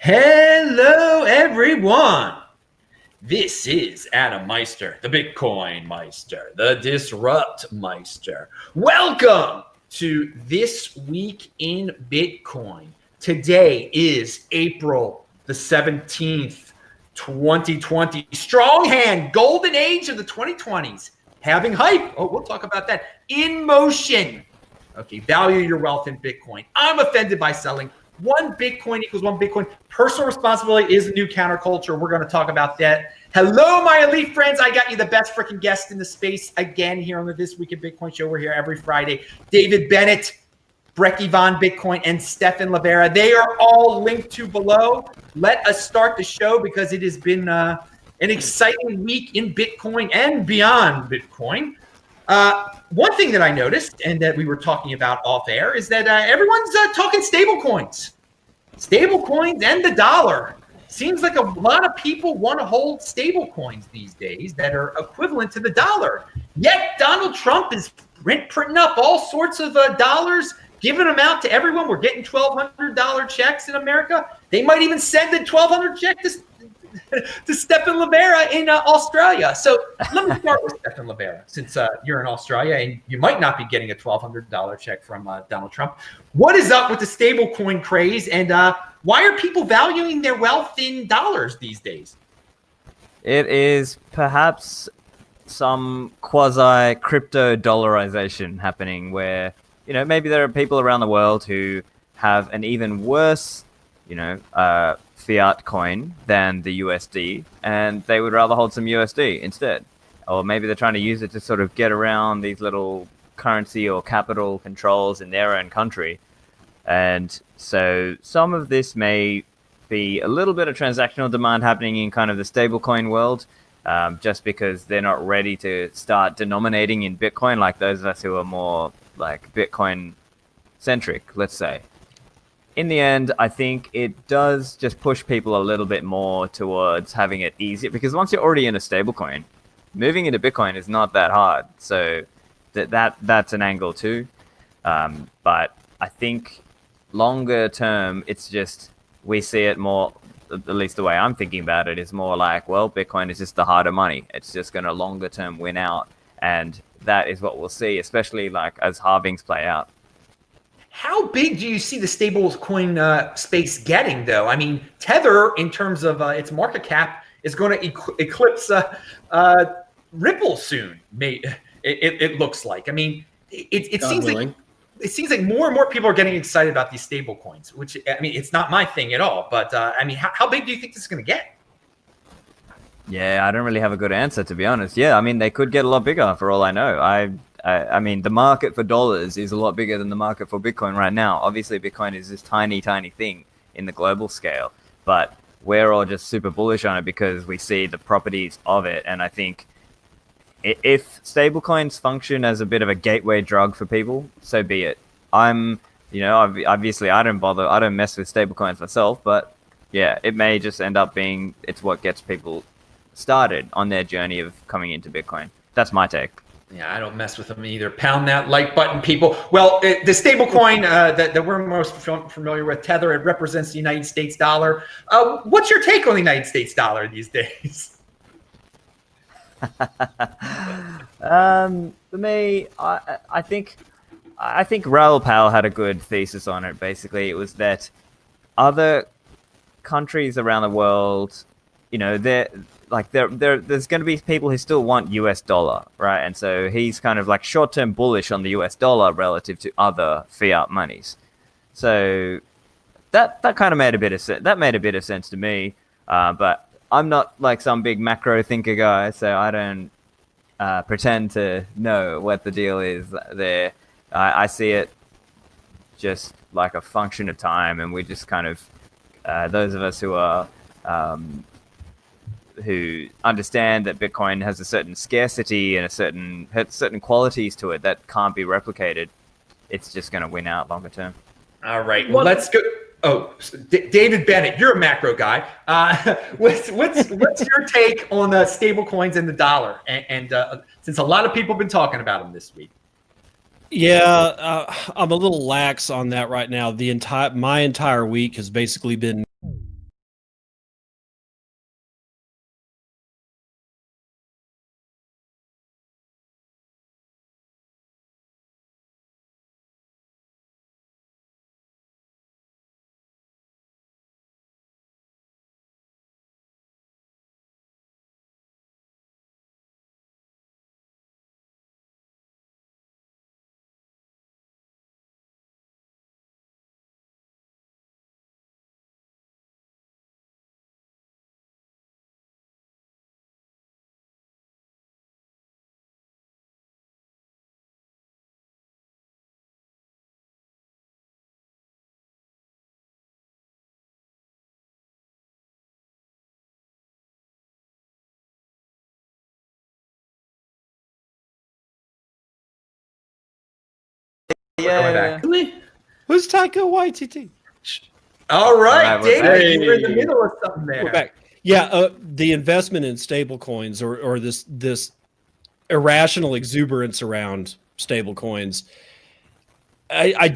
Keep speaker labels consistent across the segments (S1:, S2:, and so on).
S1: Hello, everyone. This is Adam Meister, the Bitcoin Meister, the Disrupt Meister. Welcome to This Week in Bitcoin. Today is April the 17th, 2020. Strong hand, golden age of the 2020s. Having hype. Oh, we'll talk about that. In motion. Okay, value your wealth in Bitcoin. I'm offended by selling. One Bitcoin equals one Bitcoin. Personal responsibility is the new counterculture. We're going to talk about that. Hello, my elite friends. I got you the best freaking guest in the space again here on the This Week in Bitcoin show. We're here every Friday. David Bennett, Brekkie von Bitcoin, and Stephan Livera. They are all linked to below. Let us start the show because it has been an exciting week in Bitcoin and beyond Bitcoin. One thing that I noticed and that we were talking about off air is that everyone's talking stablecoins and the dollar. Seems like a lot of people want to hold stablecoins these days that are equivalent to the dollar. Yet Donald Trump is printing up all sorts of dollars, giving them out to everyone. We're getting $1,200 checks in America. They might even send a $1,200 check to Stephan Livera in Australia. So let me start with Stephan Livera, since you're in Australia and you might not be getting a $1,200 check from Donald Trump. What is up with the stablecoin craze, and why are people valuing their wealth in dollars these days?
S2: It is perhaps some quasi-crypto dollarization happening where, maybe there are people around the world who have an even worse, fiat coin than the USD, and they would rather hold some USD instead. Or maybe they're trying to use it to sort of get around these little currency or capital controls in their own country. And so some of this may be a little bit of transactional demand happening in kind of the stablecoin world, just because they're not ready to start denominating in Bitcoin like those of us who are more like Bitcoin centric, let's say. In the end, I think it does just push people a little bit more towards having it easier, because once you're already in a stablecoin, moving into Bitcoin is not that hard. So that's an angle too. But I think longer term, it's just, we see it more, at least the way I'm thinking about it, is more like, well, Bitcoin is just the harder money. It's just going to longer term win out. And that is what we'll see, especially like as halvings play out.
S1: How big do you see the stablecoin space getting, though? I mean, Tether, in terms of its market cap, is going to eclipse Ripple soon. It looks like. I mean, it seems like more and more people are getting excited about these stablecoins. Which, I mean, it's not my thing at all. But I mean, how big do you think this is going to get?
S2: Yeah, I don't really have a good answer, to be honest. Yeah, I mean, they could get a lot bigger for all I know. I mean, the market for dollars is a lot bigger than the market for Bitcoin right now. Obviously, Bitcoin is this tiny, tiny thing in the global scale, but we're all just super bullish on it because we see the properties of it. And I think if stablecoins function as a bit of a gateway drug for people, so be it. Obviously, I don't mess with stablecoins myself, but yeah, it may just end up being, it's what gets people started on their journey of coming into Bitcoin. That's my take.
S1: Yeah, I don't mess with them either. Pound that like button, people. Well, the stablecoin that we're most familiar with, Tether, it represents the United States dollar. What's your take on the United States dollar these days?
S2: For me, I think Raoul Pal had a good thesis on it. Basically, it was that other countries around the world, there's going to be people who still want US dollar, right? And so he's kind of like short-term bullish on the US dollar relative to other fiat monies. So that kind of made a bit of sense. That made a bit of sense to me. But I'm not like some big macro thinker guy, so I don't pretend to know what the deal is there. I see it just like a function of time, and we just kind of those of us who are who understand that Bitcoin has a certain scarcity and certain qualities to it that can't be replicated, it's just going to win out longer term.
S1: All right, well, let's go. Oh, David Bennett, you're a macro guy. What's your take on the stable coins and the dollar? And since a lot of people have been talking about them this week.
S3: Yeah, I'm a little lax on that right now. My entire week has basically been
S1: coming back.
S4: Really?
S3: Who's Taika Waititi?
S1: All right,
S2: All right, we're
S1: David,
S4: back.
S1: you're in the middle of something there.
S3: We're back. Yeah, the investment in stablecoins or this irrational exuberance around stablecoins. I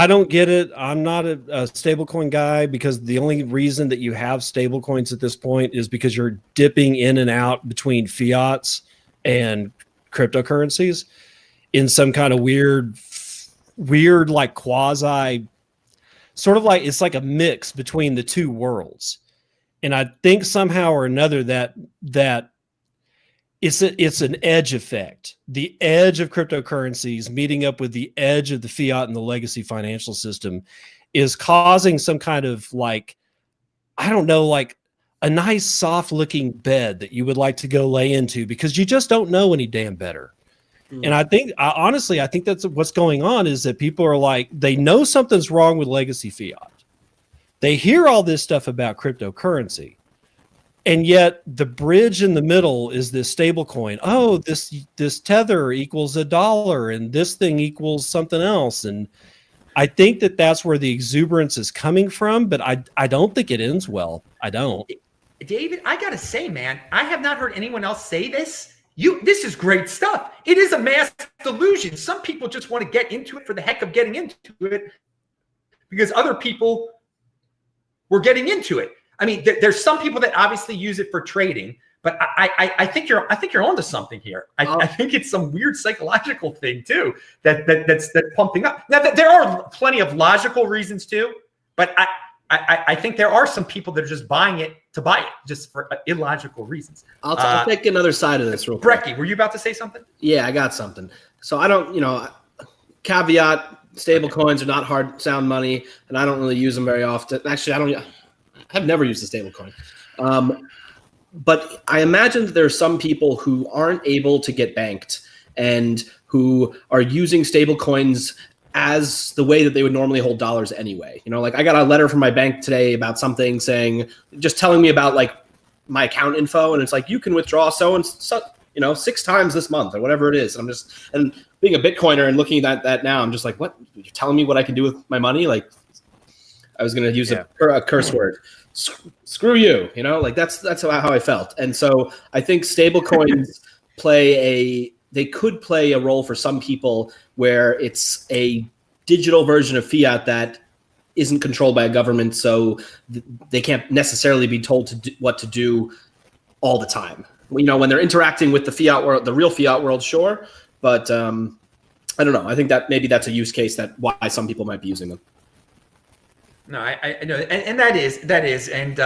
S3: don't get it. I'm not a stablecoin guy because the only reason that you have stablecoins at this point is because you're dipping in and out between fiats and cryptocurrencies in some kind of weird like quasi, sort of like it's like a mix between the two worlds. And I think somehow or another that it's an edge effect. The edge of cryptocurrencies meeting up with the edge of the fiat and the legacy financial system is causing some kind of like, I don't know, like a nice soft looking bed that you would like to go lay into because you just don't know any damn better. And I think, honestly, I think that's what's going on is that people are like, they know something's wrong with legacy fiat. They hear all this stuff about cryptocurrency. And yet the bridge in the middle is this stable coin. Oh, this tether equals $1 and this thing equals something else. And I think that's where the exuberance is coming from, but I don't think it ends well. I don't.
S1: David, I got to say, man, I have not heard anyone else say this. This is great stuff. It is a mass delusion. Some people just want to get into it for the heck of getting into it because other people were getting into it. I mean, there's some people that obviously use it for trading, but I think you're onto something here. I think it's some weird psychological thing too that's pumping up. Now there are plenty of logical reasons too, but I think there are some people that are just buying it to buy it just for illogical reasons.
S4: I'll take another side of this real quick.
S1: Brekkie, were you about to say something?
S4: Yeah, I got something. So I don't, caveat, stable coins are not hard sound money, and I don't really use them very often. Actually, I've never used a stable coin. But I imagine that there are some people who aren't able to get banked and who are using stable coins as the way that they would normally hold dollars anyway. Like I got a letter from my bank today about something just telling me about like my account info. And it's like, you can withdraw so and so, 6 times this month or whatever it is. And and being a Bitcoiner and looking at that now, I'm just like, what? You're telling me what I can do with my money? Like I was going to use a curse word. Screw you. Like that's how I felt. And so I think stable coins they could play a role for some people where it's a digital version of fiat that isn't controlled by a government, so they can't necessarily be told what to do all the time. When they're interacting with the fiat world, the real fiat world, sure, but I don't know. I think that maybe that's a use case why some people might be using them.
S1: No, I know, and that is, and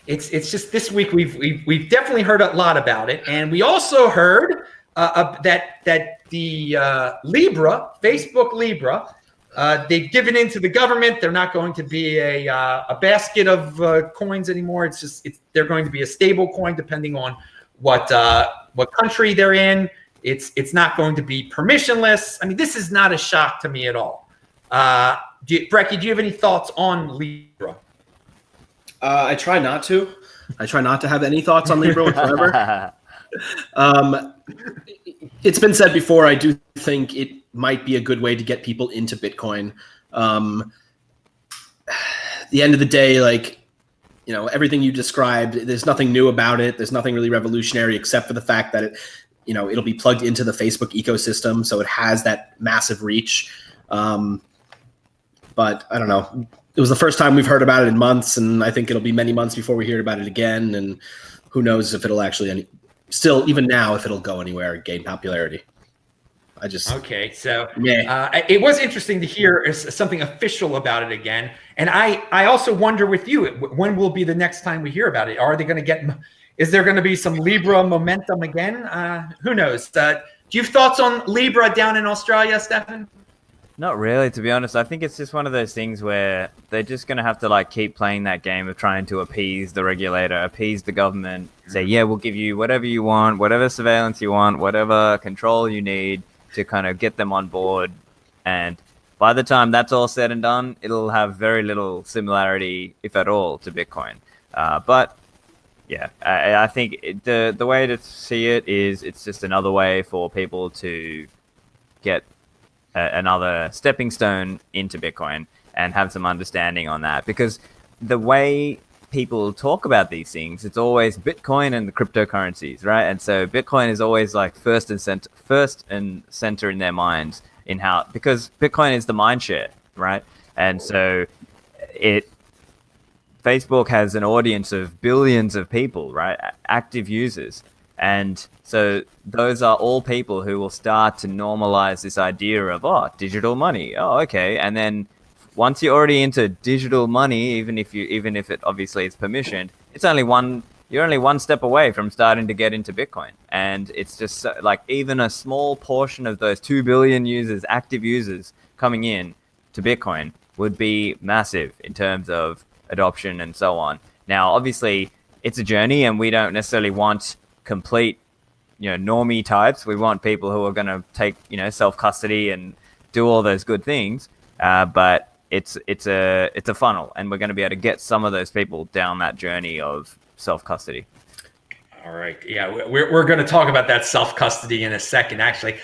S1: it's just this week we've definitely heard a lot about it, and we also heard that the Libra, Facebook Libra, they've given in to the government. They're not going to be a basket of coins anymore. They're going to be a stable coin depending on what country they're in. It's not going to be permissionless. I mean, this is not a shock to me at all. Brekkie, do you have any thoughts on Libra?
S4: I try not to. I try not to have any thoughts on Libra whatsoever. It's been said before, I do think it might be a good way to get people into Bitcoin. At the end of the day, everything you described, there's nothing new about it. There's nothing really revolutionary except for the fact that it'll be plugged into the Facebook ecosystem. So it has that massive reach. But I don't know. It was the first time we've heard about it in months, and I think it'll be many months before we hear about it again. And who knows if it'll actually even now, if it'll go anywhere and gain popularity.
S1: Okay, so it was interesting to hear something official about it again. And I also wonder with you, when will be the next time we hear about it? Are they going to is there going to be some Libra momentum again? Who knows? Do you have thoughts on Libra down in Australia, Stephan?
S2: Not really, to be honest. I think it's just one of those things where they're just going to have to keep playing that game of trying to appease the regulator, appease the government, say, yeah, we'll give you whatever you want, whatever surveillance you want, whatever control you need to kind of get them on board. And by the time that's all said and done, it'll have very little similarity, if at all, to Bitcoin. But yeah, I think the way to see it is it's just another way for people to get another stepping stone into Bitcoin and have some understanding on that. Because the way people talk about these things, it's always Bitcoin and the cryptocurrencies, right? And so Bitcoin is always like first and center in their minds in how, because Bitcoin is the mind share, right? And so Facebook has an audience of billions of people, right? Active users. And so those are all people who will start to normalize this idea of, digital money. Oh, okay. And then once you're already into digital money, even if it obviously is permissioned, you're only one step away from starting to get into Bitcoin. And it's just like even a small portion of those 2 billion users, active users coming in to Bitcoin would be massive in terms of adoption and so on. Now, obviously it's a journey and we don't necessarily want complete, normie types. We want people who are going to take, self-custody and do all those good things. But it's a funnel, and we're going to be able to get some of those people down that journey of self-custody.
S1: All right. Yeah, we're going to talk about that self-custody in a second, actually.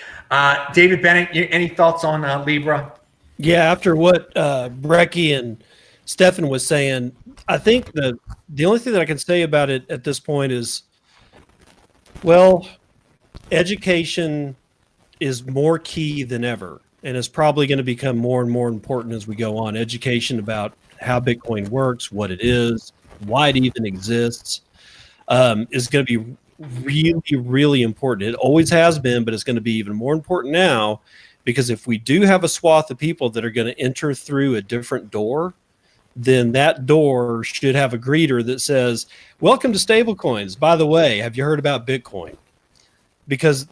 S1: David Bennett, any thoughts on Libra?
S3: Yeah, after what Brekkie and Stephan was saying, I think the only thing that I can say about it at this point is, well, education is more key than ever, and it's probably going to become more and more important as we go on. Education about how Bitcoin works, what it is, why it even exists, is going to be really, really important. It always has been, but it's going to be even more important now, because if we do have a swath of people that are going to enter through a different door, then that door should have a greeter that says, "Welcome to stablecoins. By the way, have you heard about Bitcoin?" Because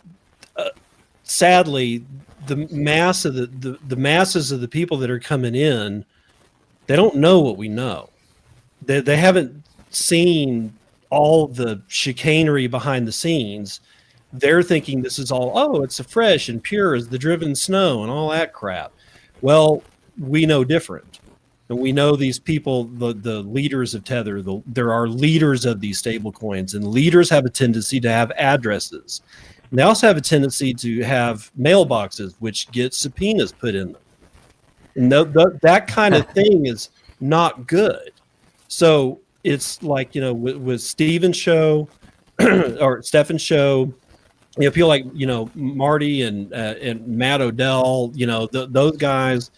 S3: sadly, the masses of the people that are coming in, they don't know what we know. They haven't seen all the chicanery behind the scenes. They're thinking this is all, it's a fresh and pure as the driven snow and all that crap. Well, we know different. And we know these people, the leaders of Tether, there are leaders of these stable coins, and leaders have a tendency to have addresses. And they also have a tendency to have mailboxes, which get subpoenas put in them. And that kind of thing is not good. So it's like, with Stephen's show or Stephan's show, people like, Marty and Matt Odell, those guys,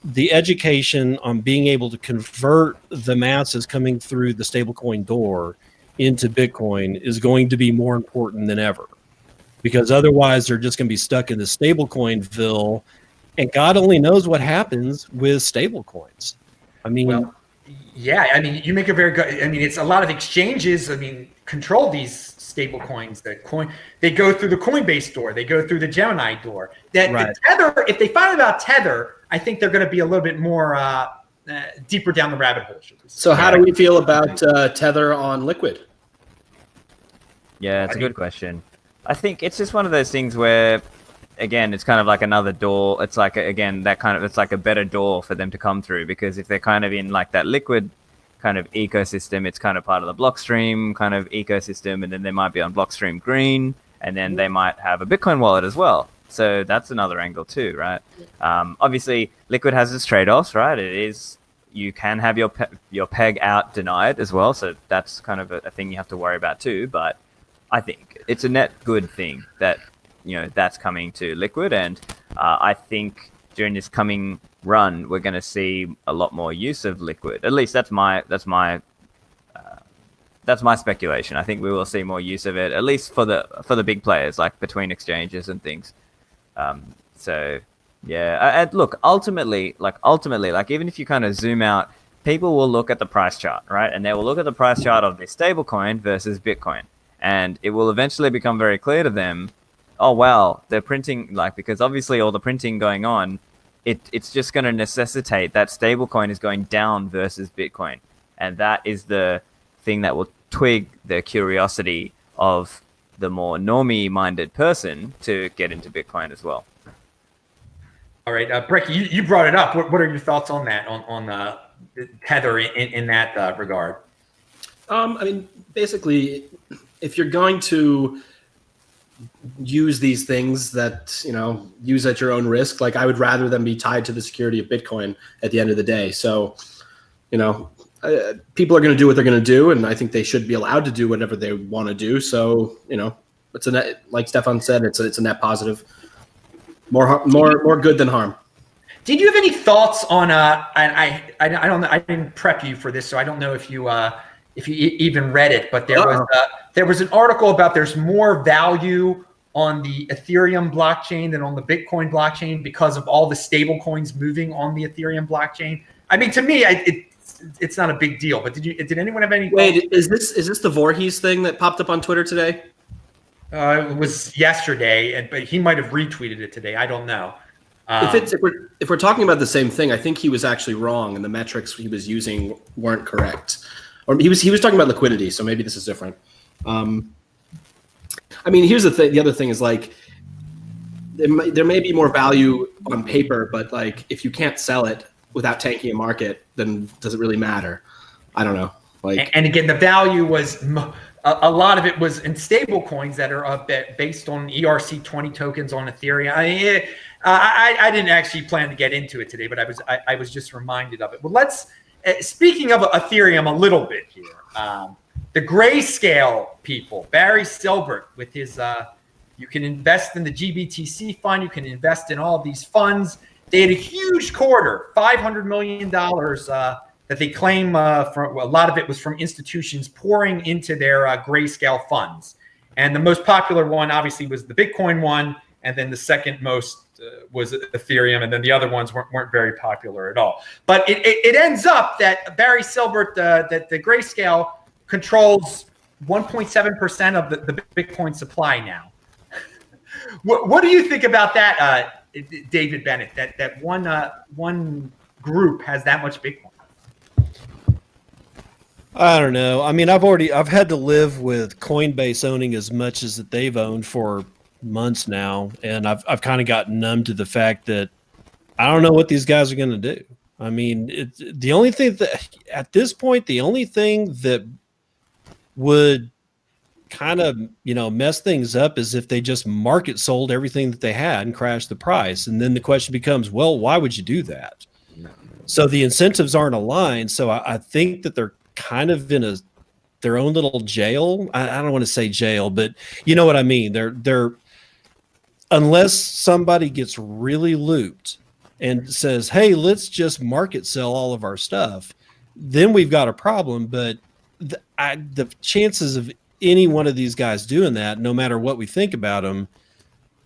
S3: the education on being able to convert the masses coming through the stablecoin door into Bitcoin is going to be more important than ever, because otherwise they're just going to be stuck in the stablecoinville, and God only knows what happens with stablecoins. I mean,
S1: you make a very good. It's a lot of exchanges. Control these stable coins. They go through the Coinbase door. They go through the Gemini door. The Tether, if they find out about Tether, I think they're going to be a little bit more deeper down the rabbit hole.
S4: So how do we feel about Tether on Liquid?
S2: Yeah, it's a good question. I think it's just one of those things where, again, it's kind of like another door. It's like, it's like a better door for them to come through, because if they're kind of in like that Liquid kind of ecosystem, it's kind of part of the Blockstream kind of ecosystem, and then they might be on Blockstream Green, and then they might have a Bitcoin wallet as well. So that's another angle too, right? Obviously, Liquid has its trade-offs, right? It is, you can have your peg out denied as well, so that's kind of a thing you have to worry about too. But I think it's a net good thing that that's coming to Liquid, and I think during this coming run we're going to see a lot more use of Liquid. At least that's my speculation. I think we will see more use of it, at least for the big players, like between exchanges and things. So yeah, and look, ultimately, even if you kind of zoom out, people will look at the price chart, right? And they will look at the price chart of this stablecoin versus Bitcoin, and it will eventually become very clear to them, oh wow, they're printing, because obviously all the printing going on, it's just going to necessitate that stablecoin is going down versus Bitcoin, and that is the thing that will twig the curiosity of the more normie-minded person to get into Bitcoin as well.
S1: All right, Brekkie, you brought it up. What are your thoughts on that, on Tether in that regard?
S4: Basically, if you're going to use these things that, use at your own risk. Like, I would rather them be tied to the security of Bitcoin at the end of the day. So, people are going to do what they're going to do, and I think they should be allowed to do whatever they want to do. So, it's a net, like Stephan said, it's a net positive. More good than harm.
S1: Did you have any thoughts on? I don't know. I didn't prep you for this, so I don't know if you even read it. But there was an article about there's more value on the Ethereum blockchain than on the Bitcoin blockchain because of all the stable coins moving on the Ethereum blockchain. I mean, to me, it's not a big deal. But did anyone have any?
S4: Wait, is this the Voorhees thing that popped up on Twitter today?
S1: It was yesterday, but he might have retweeted it today. I don't know.
S4: If we're talking about the same thing, I think he was actually wrong, and the metrics he was using weren't correct. Or he was talking about liquidity, so maybe this is different. I mean, here's the thing. The other thing is, like, there may be more value on paper, but like, if you can't sell it without tanking a market, then does it really matter? I don't know. Like,
S1: and again, the value was a lot of it was in stable coins that are based on ERC20 tokens on Ethereum. I didn't actually plan to get into it today, but I was just reminded of it. Well, let's speaking of Ethereum a little bit here. The Grayscale people, Barry Silbert with his you can invest in the GBTC fund, you can invest in all these funds. They had a huge quarter, $500 million that they claim from a lot of it was from institutions pouring into their Grayscale funds. And the most popular one obviously was the Bitcoin one, and then the second most was Ethereum, and then the other ones weren't very popular at all. But it ends up that Barry Silbert, that the Grayscale controls 1.7% of the Bitcoin supply now. What do you think about that, David Bennett? That one group has that much Bitcoin?
S3: I don't know. I mean, I've had to live with Coinbase owning as much as that they've owned for months now, and I've kind of gotten numb to the fact that I don't know what these guys are going to do. I mean, the only thing that at this point, the only thing that would kind of mess things up is if they just market sold everything that they had and crashed the price, and then the question becomes, well, why would you do that? No. So the incentives aren't aligned. So I think that they're kind of in their own little jail. I don't want to say jail, but you know what I mean. They're unless somebody gets really looped and says, hey, let's just market sell all of our stuff, then we've got a problem. But the chances of any one of these guys doing that, no matter what we think about them,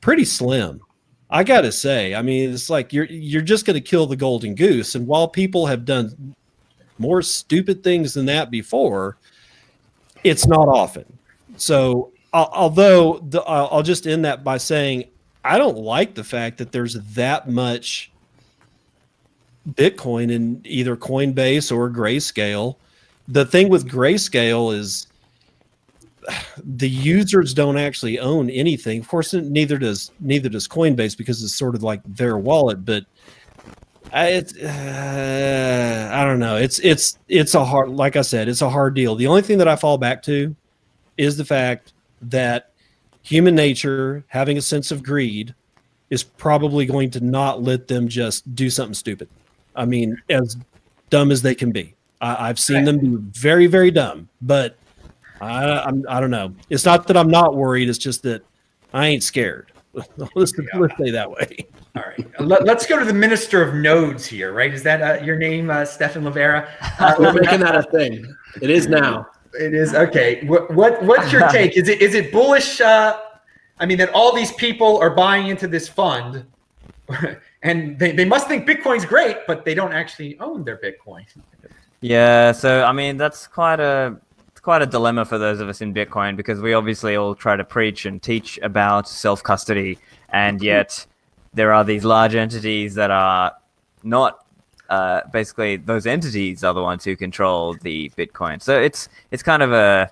S3: pretty slim. I got to say, I mean, it's like you're just going to kill the golden goose. And while people have done more stupid things than that before, it's not often. So although I'll just end that by saying, I don't like the fact that there's that much Bitcoin in either Coinbase or Grayscale. The thing with Grayscale is the users don't actually own anything. Of course, neither does Coinbase, because it's sort of like their wallet. But I don't know. It's a hard, like I said, it's a hard deal. The only thing that I fall back to is the fact that human nature, having a sense of greed, is probably going to not let them just do something stupid. I mean, as dumb as they can be. I've seen them be very, very dumb, but I don't know. It's not that I'm not worried. It's just that I ain't scared. Let's say that way.
S1: All right. Let's go to the Minister of Nodes here, right? Is that your name, Stephan Livera?
S4: We're making that a thing. It is now.
S1: It is. Okay. What's your take? Is it bullish? I mean, that all these people are buying into this fund, and they must think Bitcoin's great, but they don't actually own their Bitcoin.
S2: Yeah. So, I mean, that's quite a dilemma for those of us in Bitcoin, because we obviously all try to preach and teach about self-custody, and yet there are these large entities that are not basically those entities are the ones who control the Bitcoin. So it's kind of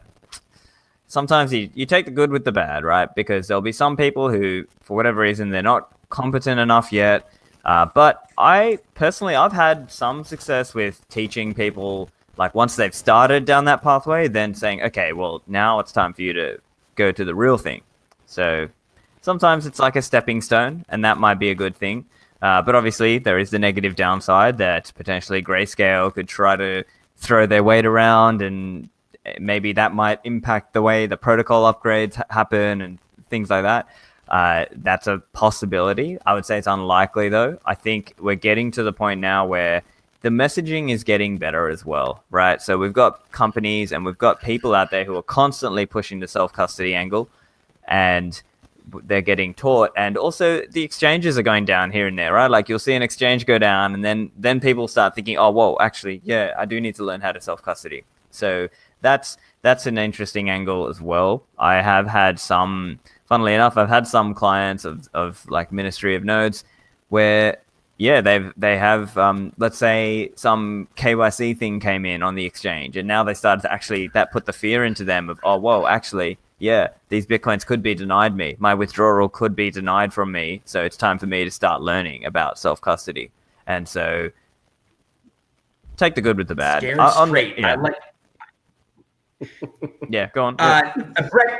S2: sometimes you take the good with the bad, right? Because there'll be some people who, for whatever reason, they're not competent enough yet. But I've had some success with teaching people, like once they've started down that pathway, then saying, okay, well, now it's time for you to go to the real thing. So sometimes it's like a stepping stone, and that might be a good thing. But obviously, there is the negative downside that potentially Grayscale could try to throw their weight around, and maybe that might impact the way the protocol upgrades happen and things like that. That's a possibility. I would say it's unlikely, though. I think we're getting to the point now where the messaging is getting better as well, right? So we've got companies and we've got people out there who are constantly pushing the self-custody angle, and they're getting taught. And also the exchanges are going down here and there, right? Like you'll see an exchange go down, and then people start thinking, oh, whoa, actually, yeah, I do need to learn how to self-custody. So that's an interesting angle as well. I have had some, funnily enough, I've had some clients of like Ministry of Nodes where, yeah, they have let's say some KYC thing came in on the exchange, and now they started to actually, that put the fear into them of, oh, whoa, actually, yeah, these Bitcoins could be denied me. My withdrawal could be denied from me. So it's time for me to start learning about self-custody. And so take the good with the bad.
S1: Scared straight.
S2: Yeah.
S1: I like.
S2: Yeah, go on.
S1: Brett,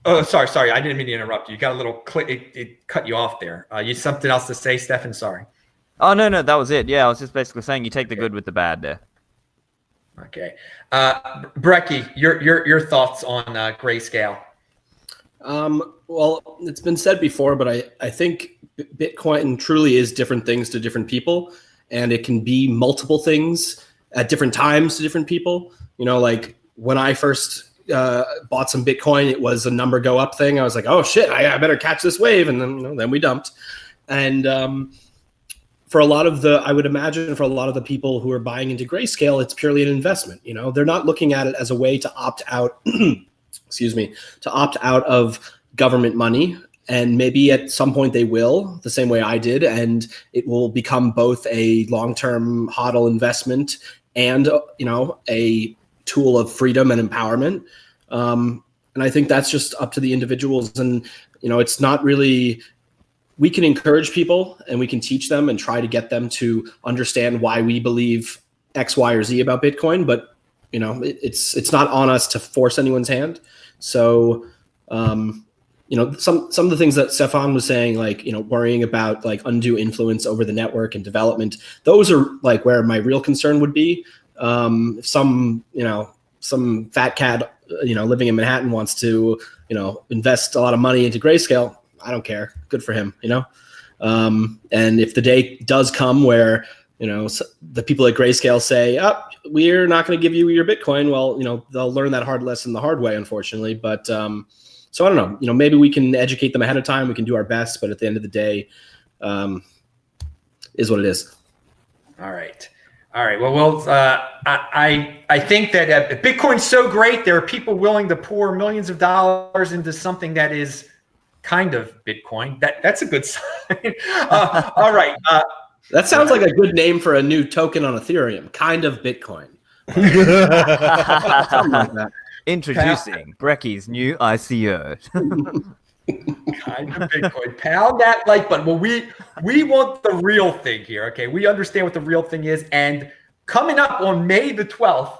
S1: oh, sorry. I didn't mean to interrupt you. You got a little click. It cut you off there. You something else to say, Stephan? Sorry.
S2: Oh, no, that was it. Yeah, I was just basically saying you take the good with the bad there.
S1: Okay. Brekkie, your thoughts on Grayscale?
S4: Well, it's been said before, but I think Bitcoin truly is different things to different people, and it can be multiple things at different times to different people. You know, like when I first bought some Bitcoin, it was a number go up thing. I was like, oh shit, I better catch this wave, and then we dumped. And for a lot of I would imagine for a lot of the people who are buying into Grayscale, it's purely an investment. You know, they're not looking at it as a way to opt out, excuse me, to opt out of government money. And maybe at some point they will, the same way I did, and it will become both a long-term HODL investment and, you know, a tool of freedom and empowerment. And I think that's just up to the individuals. And, you know, it's not really, we can encourage people and we can teach them and try to get them to understand why we believe X, Y, or Z about Bitcoin. But, you know, it's not on us to force anyone's hand. So, you know, some of the things that Stephan was saying, like, you know, worrying about like undue influence over the network and development, those are like where my real concern would be. If some fat cat, you know, living in Manhattan wants to, you know, invest a lot of money into Grayscale, I don't care. Good for him, you know? And if the day does come where, you know, the people at Grayscale say, oh, we're not going to give you your Bitcoin, well, you know, they'll learn that hard lesson the hard way, unfortunately. But so I don't know, you know, maybe we can educate them ahead of time. We can do our best, but at the end of the day, is what it is.
S1: All right. Well, I think that Bitcoin's so great, there are people willing to pour millions of dollars into something that is kind of Bitcoin. That's a good sign. All right.
S4: That sounds like a good name for a new token on Ethereum. Kind of Bitcoin. Something like that.
S2: Introducing Brekkie's new ICO.
S1: Kind of Bitcoin. Pound that like button. Well, we want the real thing here. Okay, we understand what the real thing is, and coming up on May the 12th,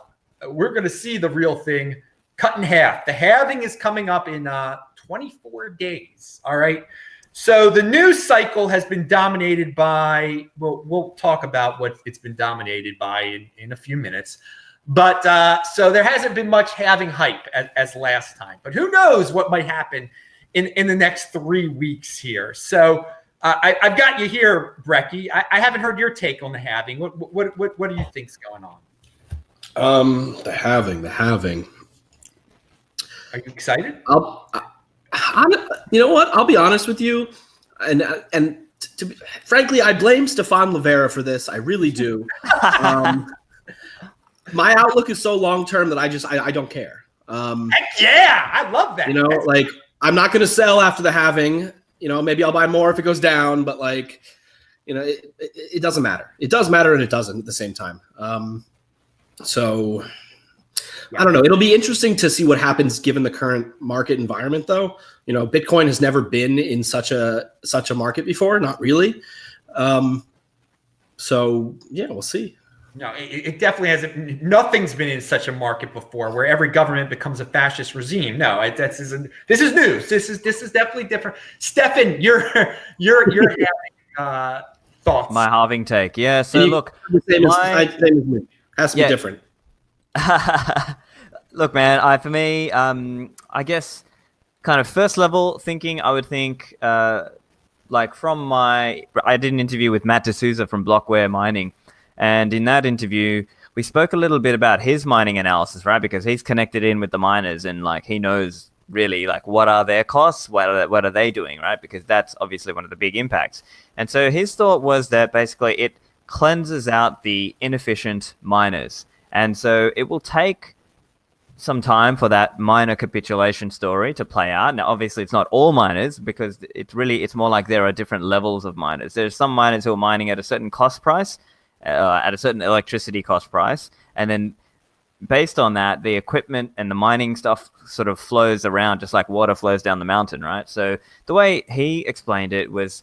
S1: we're going to see the real thing cut in half. The halving is coming up in 24 days. All right. So the news cycle has been dominated by. We'll talk about what it's been dominated by in a few minutes. But so there hasn't been much halving hype as last time. But who knows what might happen in the next 3 weeks here. So I've got you here, Brekkie. I haven't heard your take on the halving. What do you think's going on?
S4: The halving.
S1: Are you excited?
S4: You know what? I'll be honest with you, and frankly, I blame Stephan Livera for this. I really do. My outlook is so long term that I don't care.
S1: Heck yeah, I love that.
S4: You know, like I'm not going to sell after the halving. You know, maybe I'll buy more if it goes down, but like, you know, it doesn't matter. It does matter and it doesn't at the same time. So I don't know. It'll be interesting to see what happens given the current market environment, though. You know, Bitcoin has never been in such a market before. Not really. So yeah, we'll see.
S1: No, it definitely hasn't. Nothing's been in such a market before, where every government becomes a fascist regime. No, this is news. This is definitely different. Stephan, you're having thoughts.
S2: My halving take. Yeah. So look,
S4: same as me. Has to be different.
S2: Look, man. I guess, kind of first level thinking, I would think, like I did an interview with Matt D'Souza from Blockware Mining. And in that interview, we spoke a little bit about his mining analysis, right? Because he's connected in with the miners and like he knows really like what are their costs, what are they doing, right? Because that's obviously one of the big impacts. And so his thought was that basically it cleanses out the inefficient miners. And so it will take some time for that miner capitulation story to play out. Now, obviously, it's not all miners because it's more like there are different levels of miners. There's some miners who are mining at a certain cost price, at a certain electricity cost price, and then based on that, the equipment and the mining stuff sort of flows around just like water flows down the mountain, right? So the way he explained it was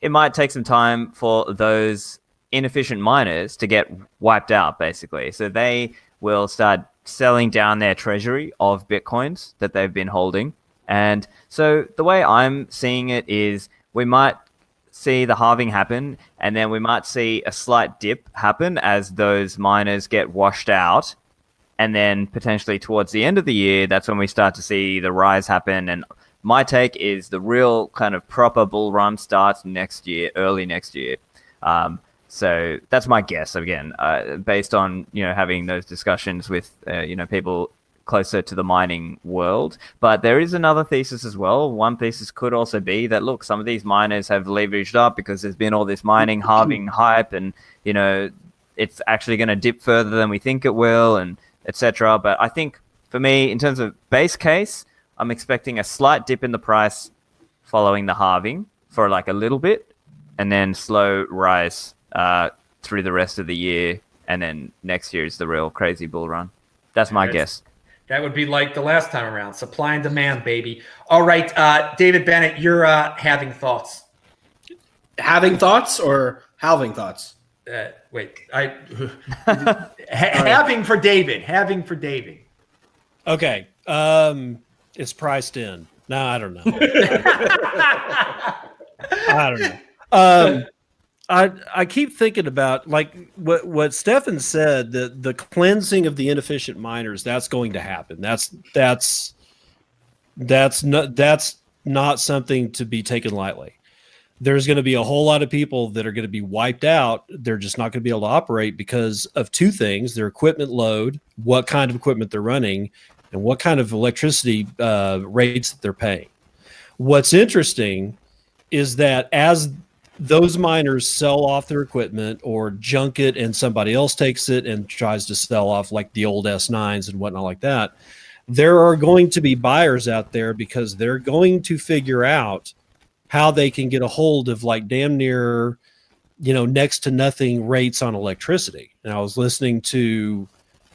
S2: it might take some time for those inefficient miners to get wiped out, basically. So they will start selling down their treasury of Bitcoins that they've been holding. And so the way I'm seeing it is we might see the halving happen, and then we might see a slight dip happen as those miners get washed out. And then potentially towards the end of the year, that's when we start to see the rise happen. And my take is the real kind of proper bull run starts next year, early next year. So that's my guess, again, based on, having those discussions with, people closer to the mining world. But there is another thesis as well. One thesis could also be that, look, some of these miners have leveraged up because there's been all this mining halving hype and, it's actually going to dip further than we think it will and etc. But I think for me, in terms of base case, I'm expecting a slight dip in the price following the halving for like a little bit and then slow rise through the rest of the year, and then next year is the real crazy bull run. That's my guess.
S1: That would be like the last time around. Supply and demand, baby. All right, David Bennett, you're having thoughts.
S4: Having thoughts or halving thoughts?
S1: Having for David. Having for David.
S3: Okay. It's priced in. No, I don't know. I don't know. I keep thinking about like what Stephan said, the cleansing of the inefficient miners. That's going to happen. That's not something to be taken lightly. There's going to be a whole lot of people that are going to be wiped out. They're just not going to be able to operate because of two things: their equipment load, what kind of equipment they're running, and what kind of electricity rates that they're paying. What's interesting is that as those miners sell off their equipment or junk it and somebody else takes it and tries to sell off like the old S9s and whatnot like that, there are going to be buyers out there because they're going to figure out how they can get a hold of like damn near, next to nothing rates on electricity. And I was listening to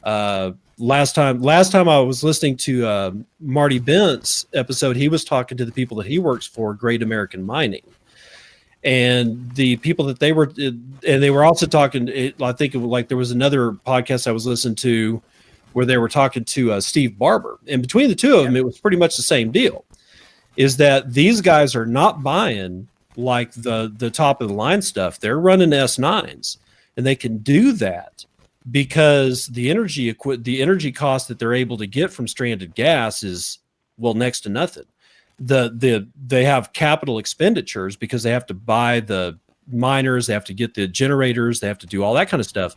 S3: last time I was listening to Marty Bent's episode. He was talking to the people that he works for, Great American Mining. And the people that they were also talking, I think like there was another podcast I was listening to where they were talking to Steve Barber. And between the two of them, it was pretty much the same deal, is that these guys are not buying like the top of the line stuff. They're running S9s, and they can do that because the energy cost that they're able to get from stranded gas is, well, next to nothing. They have capital expenditures because they have to buy the miners, they have to get the generators, they have to do all that kind of stuff.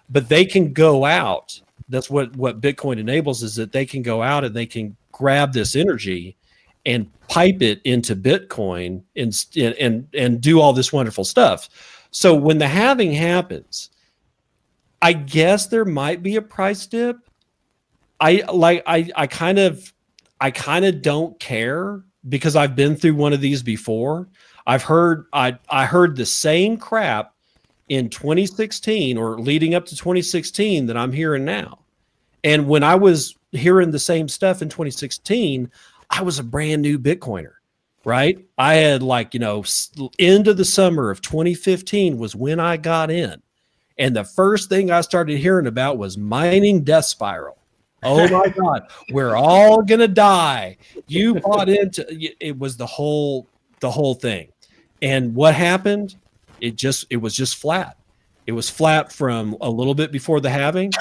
S3: But they can go out. That's what Bitcoin enables, is that they can go out and they can grab this energy and pipe it into Bitcoin and do all this wonderful stuff. So when the halving happens, I guess there might be a price dip. I kind of don't care because I've been through one of these before. I heard the same crap in 2016 or leading up to 2016 that I'm hearing now. And when I was hearing the same stuff in 2016, I was a brand new Bitcoiner, right? I had end of the summer of 2015 was when I got in. And the first thing I started hearing about was mining death spiral. Oh my God, we're all gonna die. You bought into it. Was the whole thing. And what happened? It was just flat. It was flat from a little bit before the halving.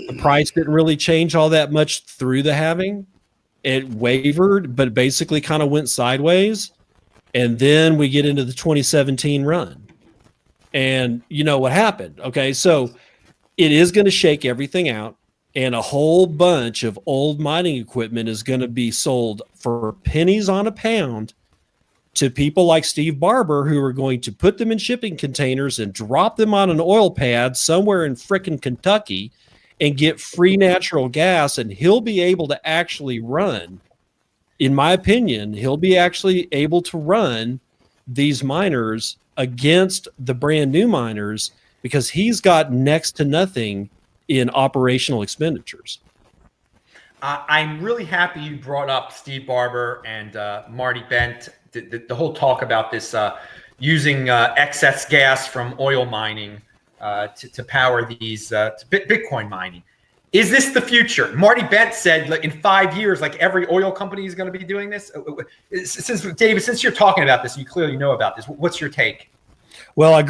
S3: The price didn't really change all that much through the halving. It wavered, but basically kind of went sideways. And then we get into the 2017 run. And you know what happened? Okay, so it is going to shake everything out. And a whole bunch of old mining equipment is going to be sold for pennies on a pound to people like Steve Barber, who are going to put them in shipping containers and drop them on an oil pad somewhere in frickin' Kentucky and get free natural gas. And he'll be able to actually run, in my opinion, he'll be actually able to run these miners against the brand new miners because he's got next to nothing in operational expenditures.
S1: I'm really happy you brought up Steve Barber and Marty Bent. The whole talk about this using excess gas from oil mining to power these Bitcoin mining. Is this the future? Marty Bent said in 5 years, like every oil company is going to be doing this. David, since you're talking about this, you clearly know about this. What's your take?
S3: Well,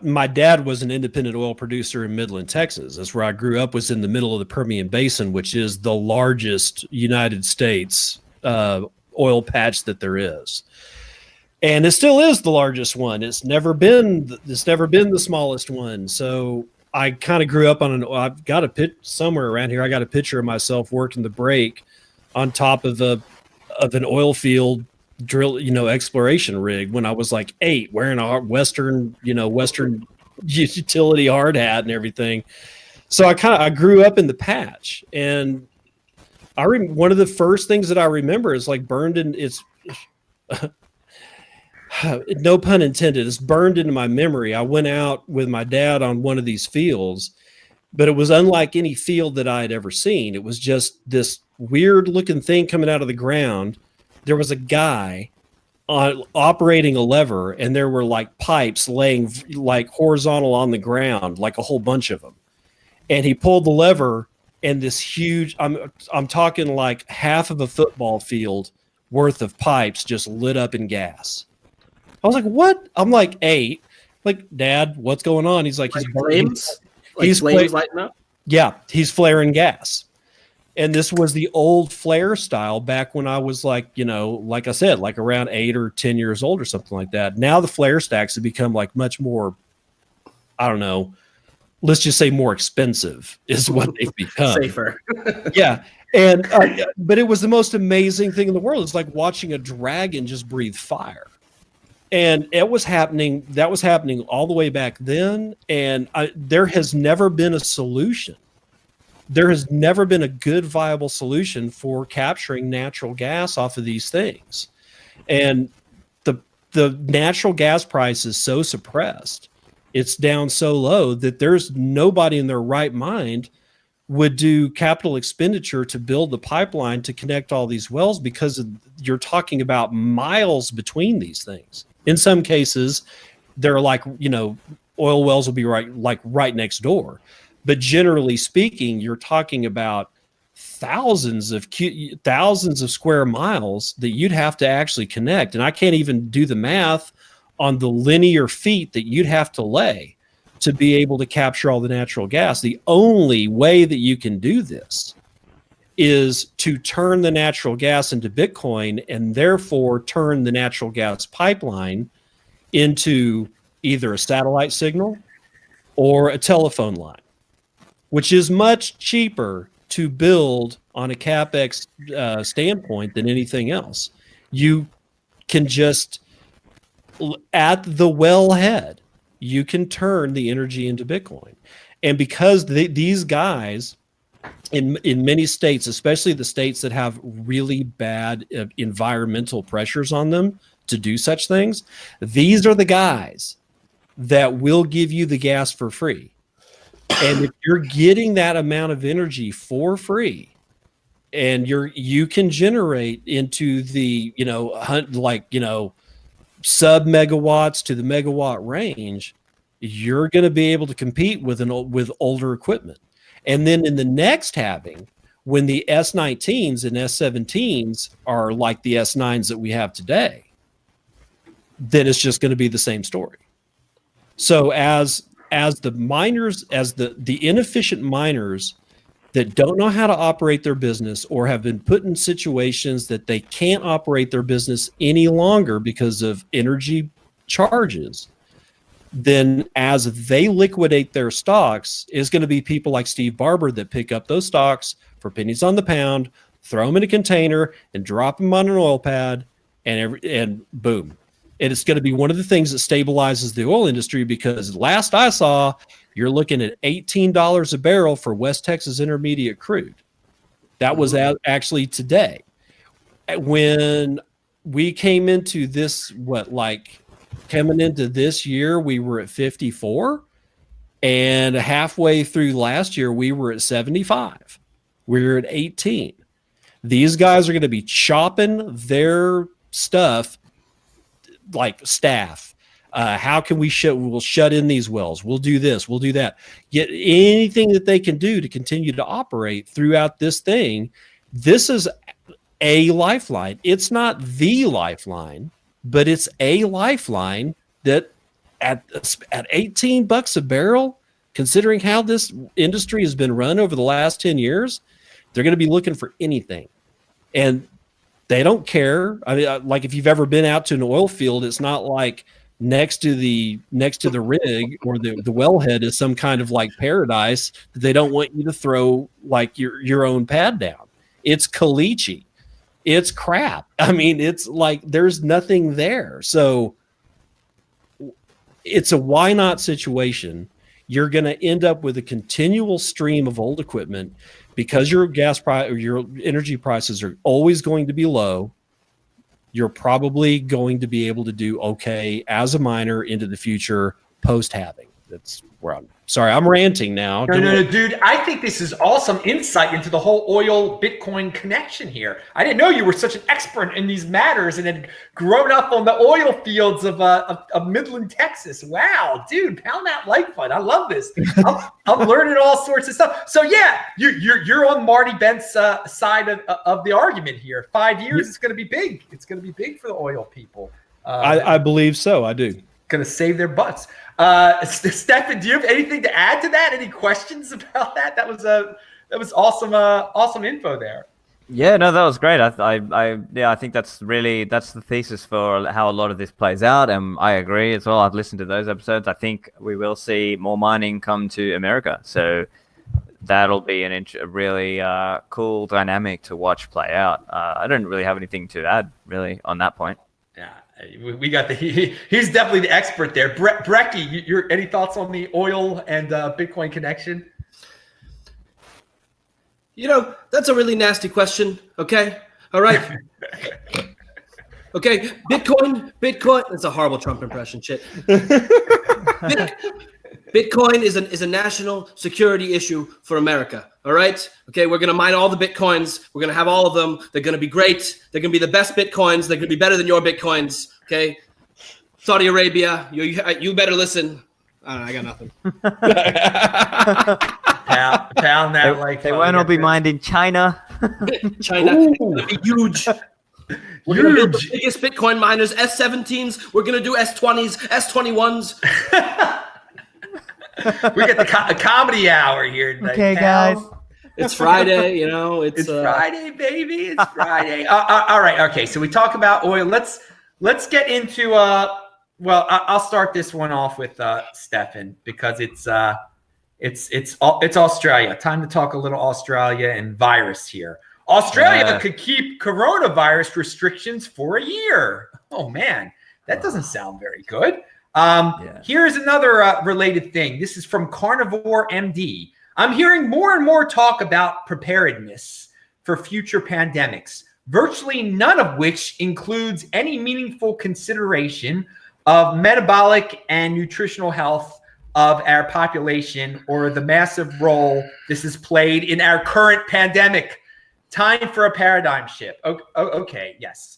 S3: my dad was an independent oil producer in Midland, Texas. That's where I grew up, was in the middle of the Permian Basin, which is the largest United States oil patch that there is. And it still is the largest one. It's never been the smallest one. So I kind of grew up on I've got a pit somewhere around here. I got a picture of myself working the brake on top of an oil field drill, exploration rig when I was like 8, wearing a Western utility hard hat and everything. So I grew up in the patch, and one of the first things that I remember is like burned in it's no pun intended. It's burned into my memory. I went out with my dad on one of these fields, but it was unlike any field that I had ever seen. It was just this weird looking thing coming out of the ground. There was a guy operating a lever, and there were like pipes laying like horizontal on the ground, like a whole bunch of them. And he pulled the lever, and this huge, I'm talking like half of a football field worth of pipes just lit up in gas. I was like, what? I'm like 8. Like, Dad, what's going on? He's like,
S4: he's flames? He's flames lighting up?
S3: Yeah, he's flaring gas. And this was the old flare style back when I was like, like I said, like around 8 or 10 years old or something like that. Now the flare stacks have become like much more, I don't know, let's just say more expensive is what they've become.
S4: Safer.
S3: Yeah. And, but it was the most amazing thing in the world. It's like watching a dragon just breathe fire. And that was happening all the way back then. And there has never been a solution. There has never been a good, viable solution for capturing natural gas off of these things. And the natural gas price is so suppressed, it's down so low that there's nobody in their right mind would do capital expenditure to build the pipeline to connect all these wells, because you're talking about miles between these things. In some cases, they're like, oil wells will be right next door. But generally speaking, you're talking about thousands of square miles that you'd have to actually connect. And I can't even do the math on the linear feet that you'd have to lay to be able to capture all the natural gas. The only way that you can do this is to turn the natural gas into Bitcoin, and therefore turn the natural gas pipeline into either a satellite signal or a telephone line, which is much cheaper to build on a CapEx standpoint than anything else. You can just, at the wellhead, you can turn the energy into Bitcoin. And because these guys in many states, especially the states that have really bad environmental pressures on them to do such things, these are the guys that will give you the gas for free. And if you're getting that amount of energy for free, and you can generate into the sub megawatts to the megawatt range, you're going to be able to compete with older equipment. And then in the next halving, when the S19s and S17s are like the S9s that we have today, then it's just going to be the same story. So as the miners, as the inefficient miners that don't know how to operate their business or have been put in situations that they can't operate their business any longer because of energy charges, then as they liquidate their stocks, is going to be people like Steve Barber that pick up those stocks for pennies on the pound, throw them in a container, and drop them on an oil pad, and boom. And it's going to be one of the things that stabilizes the oil industry, because last I saw, you're looking at $18 a barrel for West Texas Intermediate crude. That was actually today. When we came into this, coming into this year, we were at 54, and halfway through last year, we were at 75. We were at 18. These guys are going to be chopping their stuff like staff. How can we'll shut in these wells? We'll do this. We'll do that. Get anything that they can do to continue to operate throughout this thing. This is a lifeline. It's not the lifeline, but it's a lifeline that at $18 a barrel, considering how this industry has been run over the last 10 years, they're going to be looking for anything. And they don't care. I mean, like if you've ever been out to an oil field, it's not like next to the rig or the wellhead is some kind of like paradise that they don't want you to throw like your own pad down. It's caliche. It's crap. I mean, it's like there's nothing there. So it's a why not situation. You're going to end up with a continual stream of old equipment because your gas price or your energy prices are always going to be low. You're probably going to be able to do okay as a miner into the future post halving. That's where I'm ranting now.
S1: No, dude. I think this is awesome insight into the whole oil Bitcoin connection here. I didn't know you were such an expert in these matters and had grown up on the oil fields of Midland, Texas. Wow, dude, pound that like button. I love this. I'm learning all sorts of stuff. So yeah, you're on Marty Bent's side of the argument here. 5 years, it's going to be big. It's going to be big for the oil people.
S3: I believe so. I do.
S1: Going to save their butts. Stephan, do you have anything to add to that? Any questions about that? That was awesome. Awesome info there.
S2: Yeah, no, that was great. I think that's the thesis for how a lot of this plays out, and I agree as well. I've listened to those episodes. I think we will see more mining come to America, so that'll be a really cool dynamic to watch play out. I don't really have anything to add really on that point.
S1: Yeah. We got he's definitely the expert there. Brekkie, any thoughts on the oil and Bitcoin connection?
S4: That's a really nasty question. Okay. All right. Okay. Bitcoin. That's a horrible Trump impression. Shit. Bitcoin is a national security issue for America. All right. Okay. We're going to mine all the Bitcoins. We're going to have all of them. They're going to be great. They're going to be the best Bitcoins. They're going to be better than your Bitcoins. Okay. Saudi Arabia, you better listen. I got nothing.
S1: Pound that like
S2: they won't all be mined in China.
S4: China. It's going to be huge. We're going to build the biggest Bitcoin miners, S17s. We're going to do S20s, S21s.
S1: We got the comedy hour here tonight.
S2: Okay, guys.
S4: It's Friday, It's
S1: Friday, baby. It's Friday. All right. Okay. So we talk about oil. Let's get into. Well, I'll start this one off with Stephan because it's Australia. Time to talk a little Australia and virus here. Australia could keep coronavirus restrictions for a year. Oh man, that doesn't sound very good. Here's another related thing. This is from Carnivore MD. I'm hearing more and more talk about preparedness for future pandemics, virtually none of which includes any meaningful consideration of metabolic and nutritional health of our population or the massive role this has played in our current pandemic. Time for a paradigm shift. Okay, yes.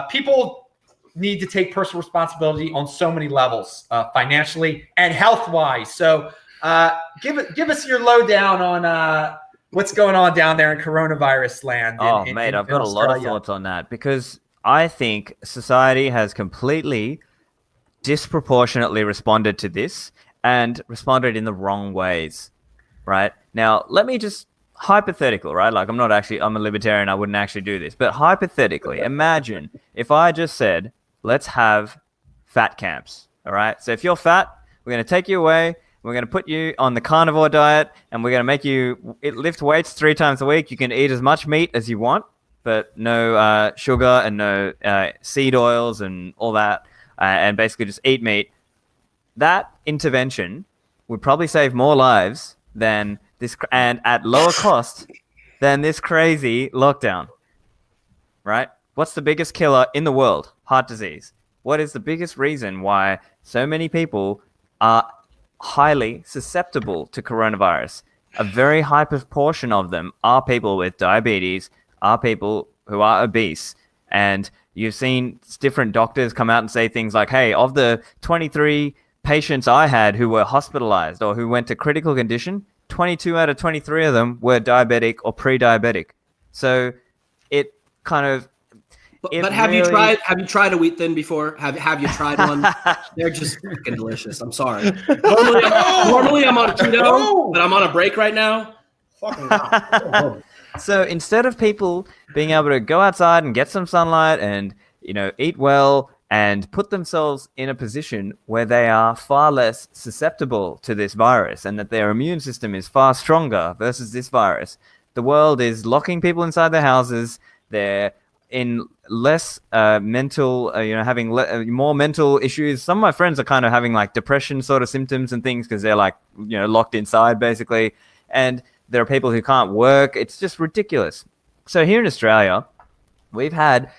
S1: People need to take personal responsibility on so many levels, financially and health-wise. So give us your lowdown on what's going on down there in coronavirus land.
S2: Mate, I've got a lot of thoughts on that because I think society has completely disproportionately responded to this and responded in the wrong ways, right? Now, let me just hypothetical, right? Like I'm a libertarian. I wouldn't actually do this, but hypothetically, imagine if I just said, let's have fat camps. All right. So if you're fat, we're going to take you away. We're going to put you on the carnivore diet and we're going to make you lift weights 3 times a week. You can eat as much meat as you want, but no sugar and no seed oils and all that. And basically just eat meat. That intervention would probably save more lives than this, and at lower cost than this crazy lockdown, right? What's the biggest killer in the world? Heart disease. What is the biggest reason why so many people are highly susceptible to coronavirus? A very high proportion of them are people with diabetes, are people who are obese, and you've seen different doctors come out and say things like, hey, of the 23 patients I had who were hospitalized or who went to critical condition, 22 out of 23 of them were diabetic or pre-diabetic. So it kind of...
S4: But have you tried a wheat thin before? Have you tried one? They're just freaking delicious. I'm sorry. Normally I'm on keto, but I'm on a break right now. Fucking wow.
S2: So instead of people being able to go outside and get some sunlight and, eat well and put themselves in a position where they are far less susceptible to this virus and that their immune system is far stronger versus this virus, the world is locking people inside their houses. They're in less mental, having more mental issues. Some of my friends are kind of having like depression sort of symptoms and things because they're like, locked inside basically. And there are people who can't work. It's just ridiculous. So here in Australia, we've had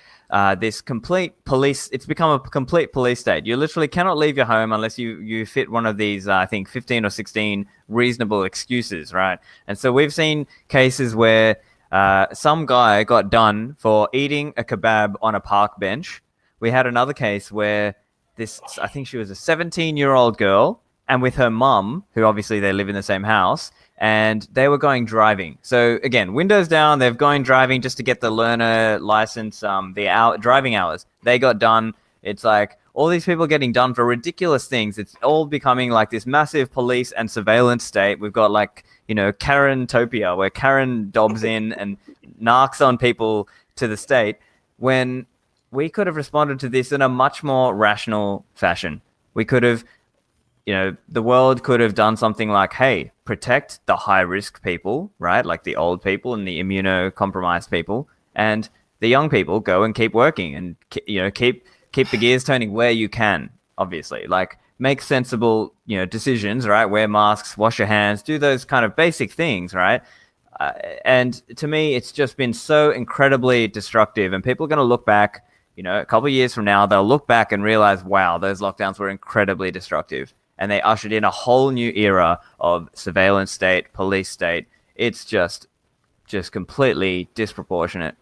S2: this complete police. It's become a complete police state. You literally cannot leave your home unless you fit one of these, I think, 15 or 16 reasonable excuses, right? And so we've seen cases where some guy got done for eating a kebab on a park bench. We had another case where I think she was a 17-year-old girl, and with her mum, who obviously they live in the same house, and they were going driving. So again, windows down, they're going driving just to get the learner license, driving hours. They got done. It's like all these people getting done for ridiculous things. It's all becoming like this massive police and surveillance state. We've got like, Karen-topia, where Karen dobs in and narcs on people to the state, when we could have responded to this in a much more rational fashion. We could have, the world could have done something like, hey, protect the high-risk people, right? Like the old people and the immunocompromised people, and the young people go and keep working and, keep the gears turning where you can, obviously. Like, make sensible, decisions, right? Wear masks, wash your hands, do those kind of basic things, right? And to me, it's just been so incredibly destructive. And people are going to look back, a couple of years from now, they'll look back and realize, wow, those lockdowns were incredibly destructive. And they ushered in a whole new era of surveillance state, police state. It's just completely disproportionate.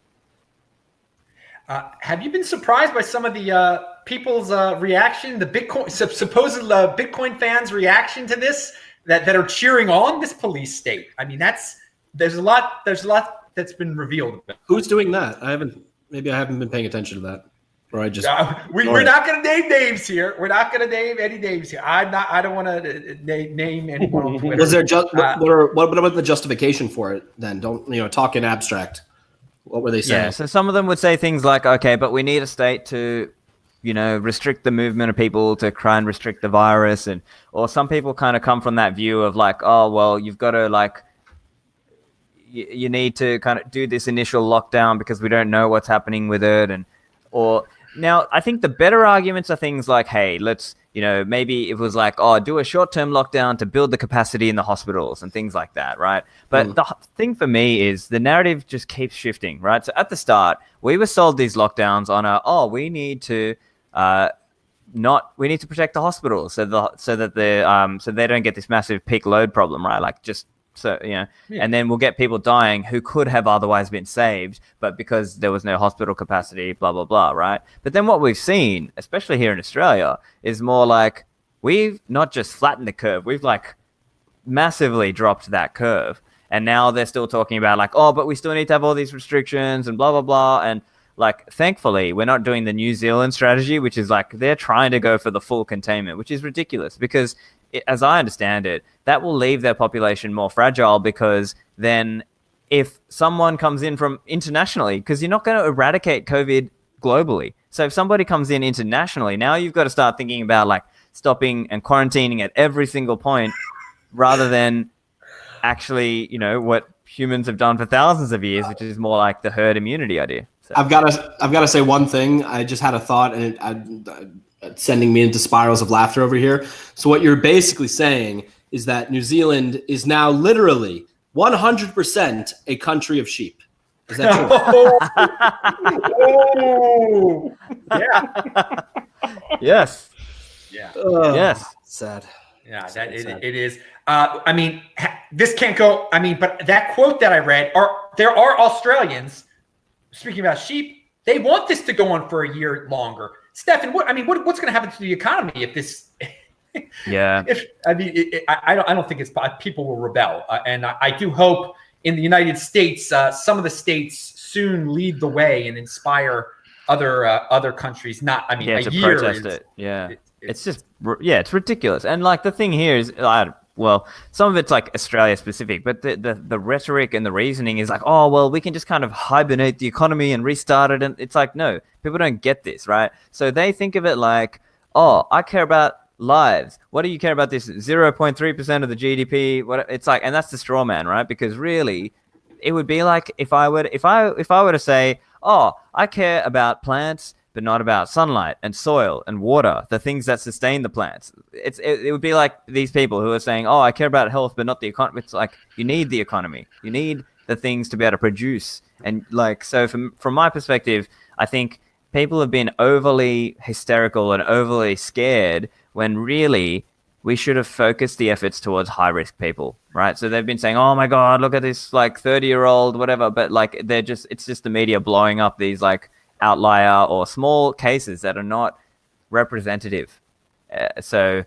S1: Have you been surprised by some of the people's reaction, the supposed Bitcoin fans' reaction to this, that are cheering on this police state? I mean, there's a lot that's been revealed.
S4: Who's doing that? I haven't been paying attention to that. Or I just
S1: we're not going to name names here. We're not going to name any names here. I don't want to name anyone on Twitter.
S4: Was there what about the justification for it then? Don't talk in abstract. What were they saying?
S2: Yeah, so some of them would say things like, okay, but we need a state to, restrict the movement of people, to try and restrict the virus. Or some people kind of come from that view of like, oh, well, you've got to like, you need to kind of do this initial lockdown because we don't know what's happening with it. Now, I think the better arguments are things like, hey, let's, maybe it was like, oh, do a short-term lockdown to build the capacity in the hospitals and things like that, right? But the thing for me is the narrative just keeps shifting, right? So at the start, we were sold these lockdowns on we need to protect the hospitals so that they don't get this massive peak load problem, right? Like just So, and then we'll get people dying who could have otherwise been saved, but because there was no hospital capacity, blah, blah, blah, right? But then what we've seen, especially here in Australia, is more like we've not just flattened the curve, we've like massively dropped that curve. And now they're still talking about like, oh, but we still need to have all these restrictions and blah, blah, blah. And like, thankfully, we're not doing the New Zealand strategy, which is like they're trying to go for the full containment, which is ridiculous because as I understand it, that will leave their population more fragile because then if someone comes in from internationally, because you're not going to eradicate COVID globally. So if somebody comes in internationally, now you've got to start thinking about like stopping and quarantining at every single point rather than actually, what humans have done for thousands of years, which is more like the herd immunity idea. So.
S4: I've got to say one thing. I just had a thought, and it's sending me into spirals of laughter over here. So what you're basically saying is that New Zealand is now literally 100% a country of sheep. Is that true?
S1: Oh, yeah.
S2: Yes.
S1: Yeah.
S2: Yes.
S4: Sad.
S1: Yeah, it is. I mean, this can't go. I mean, but that quote that I read, there are Australians, speaking about sheep, they want this to go on for a year longer. Stephan, what's going to happen to the economy if this?
S2: Yeah.
S1: I don't think it's people will rebel, and I do hope in the United States, some of the states soon lead the way and inspire other countries. Not, I mean,
S2: yeah,
S1: a
S2: to
S1: year
S2: protest
S1: is,
S2: it. Yeah, it's just it's ridiculous. And like the thing here is, well, some of it's like Australia specific, but the rhetoric and the reasoning is like, oh, well, we can just kind of hibernate the economy and restart it. And it's like, no, people don't get this, right? So they think of it like, oh, I care about lives. What do you care about this 0.3% of the GDP? What it's like, and that's the straw man, right? Because really, it would be like if I were to say, oh, I care about plants, but not about sunlight and soil and water, the things that sustain the plants. It would be like these people who are saying, oh, I care about health, but not the economy. It's like, you need the economy. You need the things to be able to produce. And like, so from my perspective, I think people have been overly hysterical and overly scared when really we should have focused the efforts towards high-risk people, right? So they've been saying, oh my God, look at this like 30-year-old, whatever. But like, it's just the media blowing up these like outlier or small cases that are not representative. So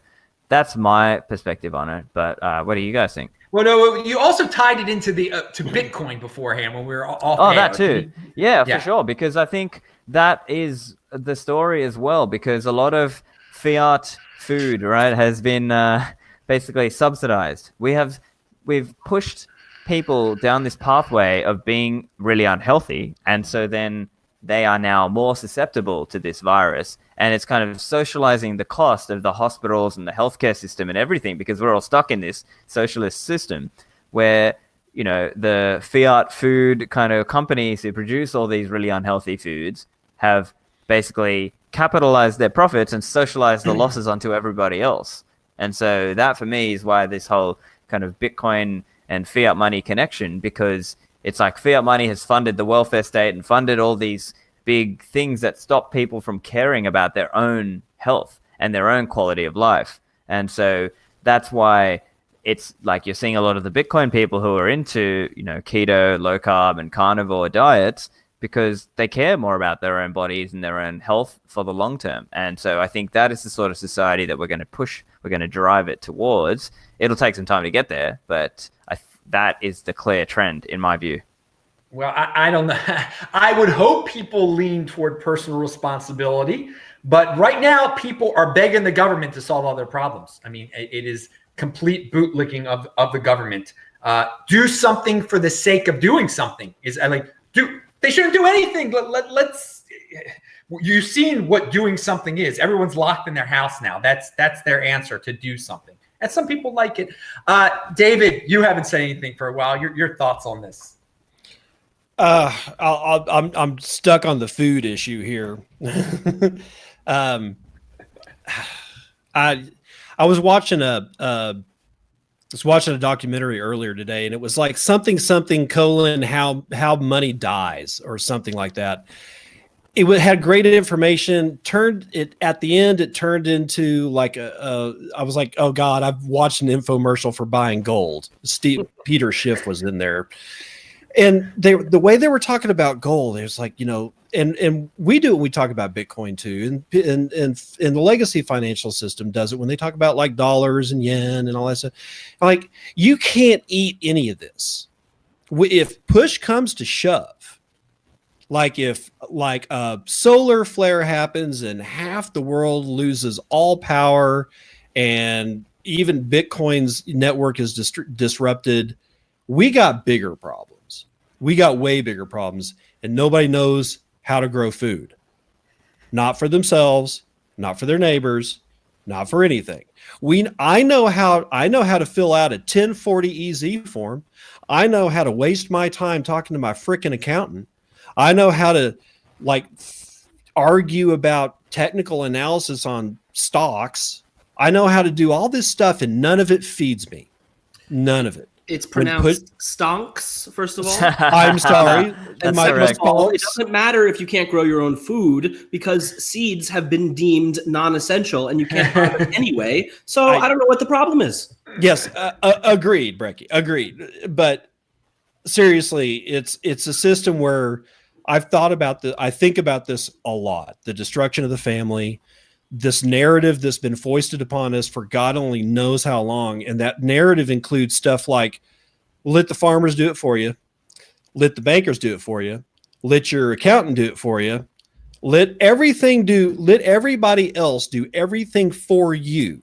S2: that's my perspective on it. But what do you guys think?
S1: Well, no, you also tied it into to Bitcoin beforehand when we were off.
S2: Oh, that too. Yeah, for sure. Because I think that is the story as well. Because a lot of fiat food, right, has been basically subsidized. We've pushed people down this pathway of being really unhealthy, and so then they are now more susceptible to this virus. And it's kind of socializing the cost of the hospitals and the healthcare system and everything, because we're all stuck in this socialist system where, the fiat food kind of companies who produce all these really unhealthy foods have basically capitalized their profits and socialized the losses onto everybody else. And so that for me is why this whole kind of Bitcoin and fiat money connection, because it's like fiat money has funded the welfare state and funded all these big things that stop people from caring about their own health and their own quality of life. And so that's why it's like you're seeing a lot of the Bitcoin people who are into, keto, low carb and carnivore diets, because they care more about their own bodies and their own health for the long term. And so I think that is the sort of society that we're going to push, we're going to drive it towards. It'll take some time to get there, but that is the clear trend in my view.
S1: Well, I don't know. I would hope people lean toward personal responsibility, but right now people are begging the government to solve all their problems. I mean, it is complete bootlicking of the government. Do something for the sake of doing something. They shouldn't do anything. Let's. You've seen what doing something is. Everyone's locked in their house now. That's their answer to do something. And some people like it. David, you haven't said anything for a while. Your thoughts on this?
S3: I'm stuck on the food issue here. I was watching a documentary earlier today, and it was like something : how money dies or something like that. had great information. At the end, it turned into like I was like, oh God, I've watched an infomercial for buying gold. Peter Schiff was in there, and the way they were talking about gold, it was like, and we do it when we talk about Bitcoin too, and the legacy financial system does it when they talk about like dollars and yen and all that stuff. Like, you can't eat any of this. If push comes to shove, like if a solar flare happens and half the world loses all power and even Bitcoin's network is disrupted, we got bigger problems. We got way bigger problems, and nobody knows how to grow food. Not for themselves, not for their neighbors, not for anything. I know how to fill out a 1040 EZ form. I know how to waste my time talking to my freaking accountant. I know how to argue about technical analysis on stocks. I know how to do all this stuff, and none of it feeds me. None of it.
S4: It's pronounced stonks, first of all.
S3: I'm sorry.
S2: That's
S4: It doesn't matter if you can't grow your own food, because seeds have been deemed non-essential and you can't grow them anyway. So I don't know what the problem is.
S3: Yes, agreed, Brekkie. Agreed. But seriously, it's a system where I've thought about I think about this a lot. The destruction of the family, this narrative that's been foisted upon us for God only knows how long. And that narrative includes stuff like, let the farmers do it for you. Let the bankers do it for you. Let your accountant do it for you. Let everybody else do everything for you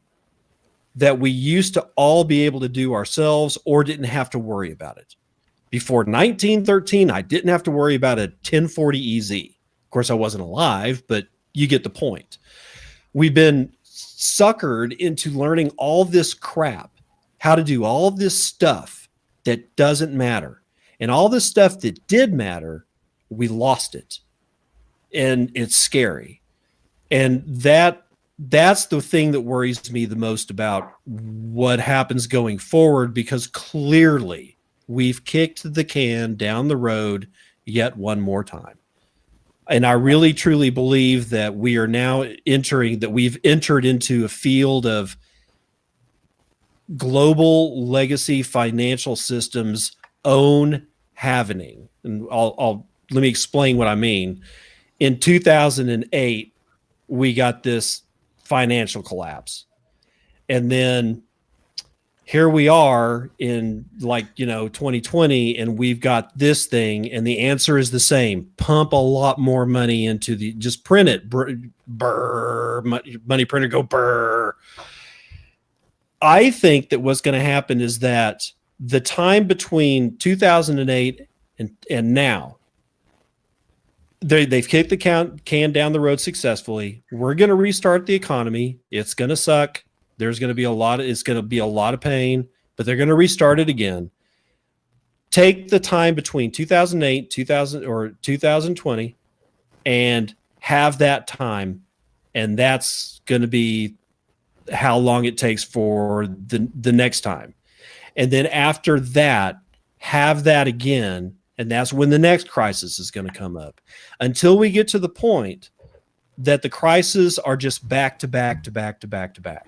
S3: that we used to all be able to do ourselves or didn't have to worry about it. Before 1913, I didn't have to worry about a 1040 EZ. Of course, I wasn't alive, but you get the point. We've been suckered into learning all this crap, how to do all this stuff that doesn't matter. And all this stuff that did matter, we lost it. And it's scary. And that's the thing that worries me the most about what happens going forward, because clearly we've kicked the can down the road yet one more time. And I really, truly believe that we've entered into a field of global legacy financial systems own halving. And let me explain what I mean. In 2008, we got this financial collapse. And then here we are in 2020, and we've got this thing, and the answer is the same. Pump a lot more money into just print it. Brr, money printer, go brr. I think that what's going to happen is that the time between 2008 and now, they've kicked the can down the road successfully. We're going to restart the economy. It's going to suck. It's going to be a lot of pain, but they're going to restart it again. Take the time between 2008, 2020, and have that time, and that's going to be how long it takes for the next time. And then after that, have that again, and that's when the next crisis is going to come up. Until we get to the point that the crises are just back to back to back to back to back.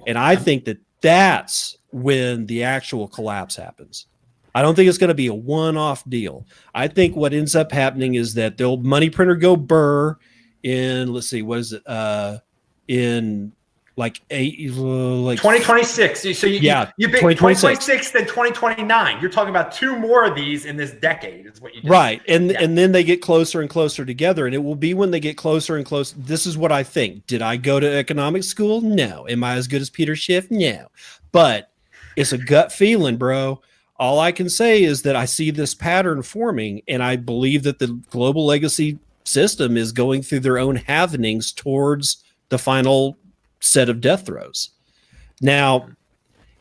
S3: And I think that's when the actual collapse happens. I don't think it's going to be a one-off deal. I think what ends up happening is that the old money printer go burr in, let's see, what is it? In
S1: 2026. So you pick 2026, then 2029. You're talking about two more of these in this decade, is what you just
S3: right. And then they get closer and closer together, and it will be when they get closer and closer. This is what I think. Did I go to economics school? No. Am I as good as Peter Schiff? No. But it's a gut feeling, bro. All I can say is that I see this pattern forming, and I believe that the global legacy system is going through their own halvings towards the final set of death throes. Now,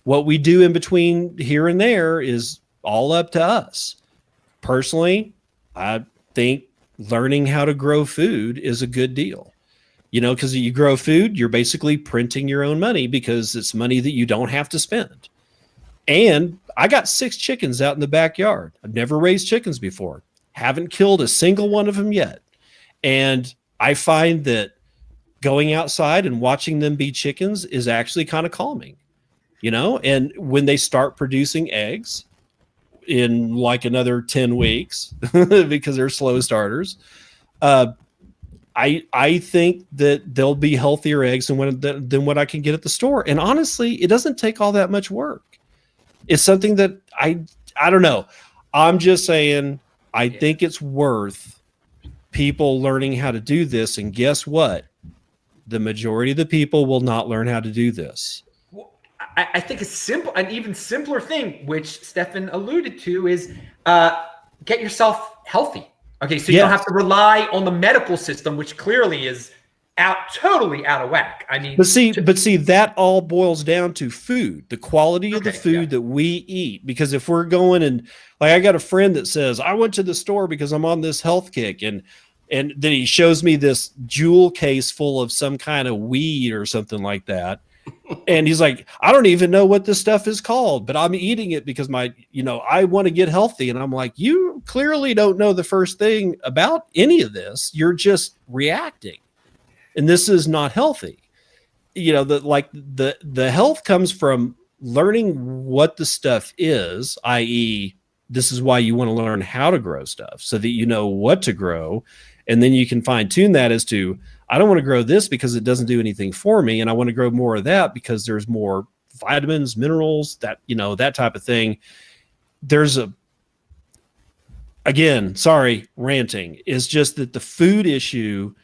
S3: what we do in between here and there is all up to us. Personally, I think learning how to grow food is a good deal. Because you grow food, you're basically printing your own money, because it's money that you don't have to spend. And I got 6 chickens out in the backyard. I've never raised chickens before. Haven't killed a single one of them yet. And I find that going outside and watching them be chickens is actually kind of calming, you know? And when they start producing eggs in like another 10 weeks, because they're slow starters, I think that there'll be healthier eggs than what I can get at the store. And honestly, it doesn't take all that much work. It's something that I don't know. I'm just saying, I think it's worth people learning how to do this. And guess what? The majority of the people will not learn how to do this.
S1: Well, I think an even simpler thing, which Stephan alluded to, is get yourself healthy. Okay, so you don't have to rely on the medical system, which clearly is totally out of whack. I mean,
S3: but see, that all boils down to food, the quality of the food that we eat. Because if we're going and like, I got a friend that says, I went to the store because I'm on this health kick, and then he shows me this jewel case full of some kind of weed or something like that. And he's like, I don't even know what this stuff is called, but I'm eating it because I want to get healthy. And I'm like, you clearly don't know the first thing about any of this. You're just reacting. And this is not healthy. The health comes from learning what the stuff is, i.e., this is why you want to learn how to grow stuff so that you know what to grow. And then you can fine tune that as to, I don't want to grow this because it doesn't do anything for me. And I want to grow more of that because there's more vitamins, minerals, that type of thing. Ranting is just that the food issue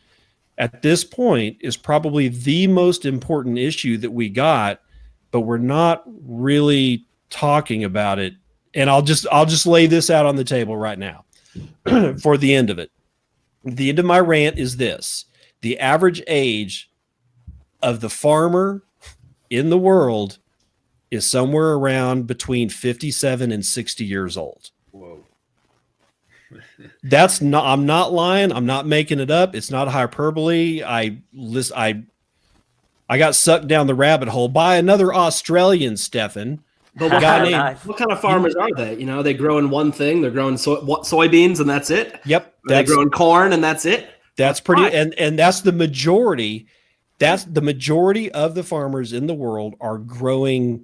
S3: at this point is probably the most important issue that we got, but we're not really talking about it. And I'll just lay this out on the table right now for the end of it. The end of my rant is this. The average age of the farmer in the world is somewhere around between 57 and 60 years old.
S1: Whoa.
S3: I'm not lying. I'm not making it up. It's not hyperbole. I got sucked down the rabbit hole by another Australian, Stephan.
S4: But what kind of farmers are they? They grow in one thing. They're growing soybeans and that's it.
S3: Yep.
S4: They're growing corn and that's it.
S3: That's pretty, and that's the majority. That's the majority of the farmers in the world are growing,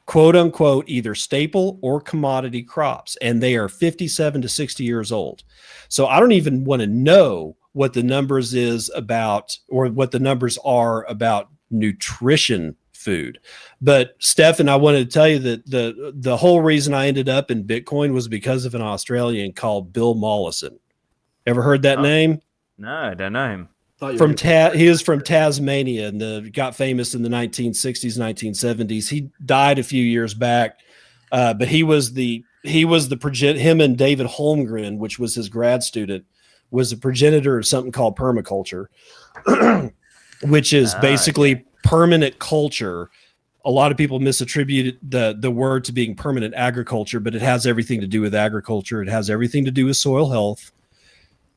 S3: quote unquote, either staple or commodity crops, and they are 57 to 60 years old. So I don't even want to know what the numbers are about nutrition food. But Stephan, I wanted to tell you that the whole reason I ended up in Bitcoin was because of an Australian called Bill Mollison. Ever heard that name?
S2: No, I don't know him.
S3: He is from Tasmania and got famous in the 1960s, 1970s. He died a few years back, but him and David Holmgren, which was his grad student, was a progenitor of something called permaculture, which is basically permanent culture. A lot of people misattribute the word to being permanent agriculture, but it has everything to do with agriculture. It has everything to do with soil health.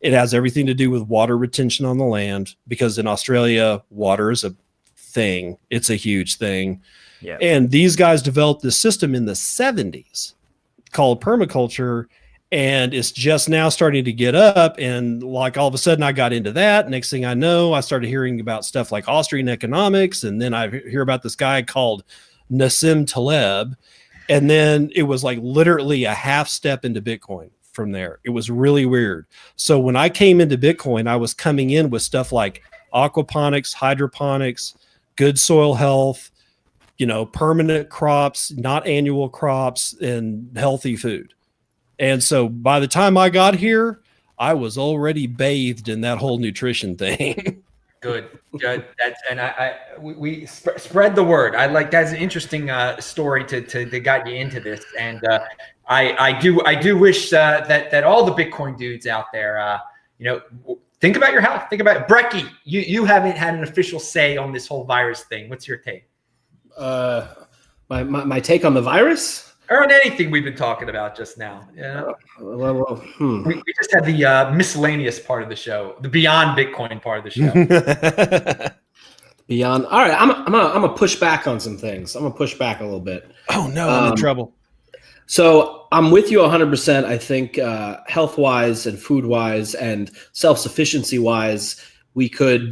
S3: It has everything to do with water retention on the land, because in Australia, water is a thing. It's a huge thing. Yeah. And these guys developed this system in the 70s called permaculture, and it's just now starting to get up. And like all of a sudden I got into that. Next thing I know, I started hearing about stuff like Austrian economics. And then I hear about this guy called Nassim Taleb. And then it was like literally a half step into Bitcoin from there. It was really weird. So when I came into Bitcoin, I was coming in with stuff like aquaponics, hydroponics, good soil health, permanent crops, not annual crops, and healthy food. And so by the time I got here, I was already bathed in that whole nutrition thing.
S1: Good. We spread the word. I like that's an interesting story to got you into this, and I do wish that all the Bitcoin dudes out there, think about your health. Think about it. Brekkie. You haven't had an official say on this whole virus thing. What's your take?
S4: My take on the virus.
S1: Or on anything we've been talking about just now. Yeah. We just had the miscellaneous part of the show, the beyond Bitcoin part of the show.
S4: Beyond. All right, I'm gonna push back on some things. I'm gonna push back a little bit.
S3: Oh no, I'm in trouble.
S4: So I'm with you 100%. I think health-wise and food-wise and self-sufficiency-wise, we could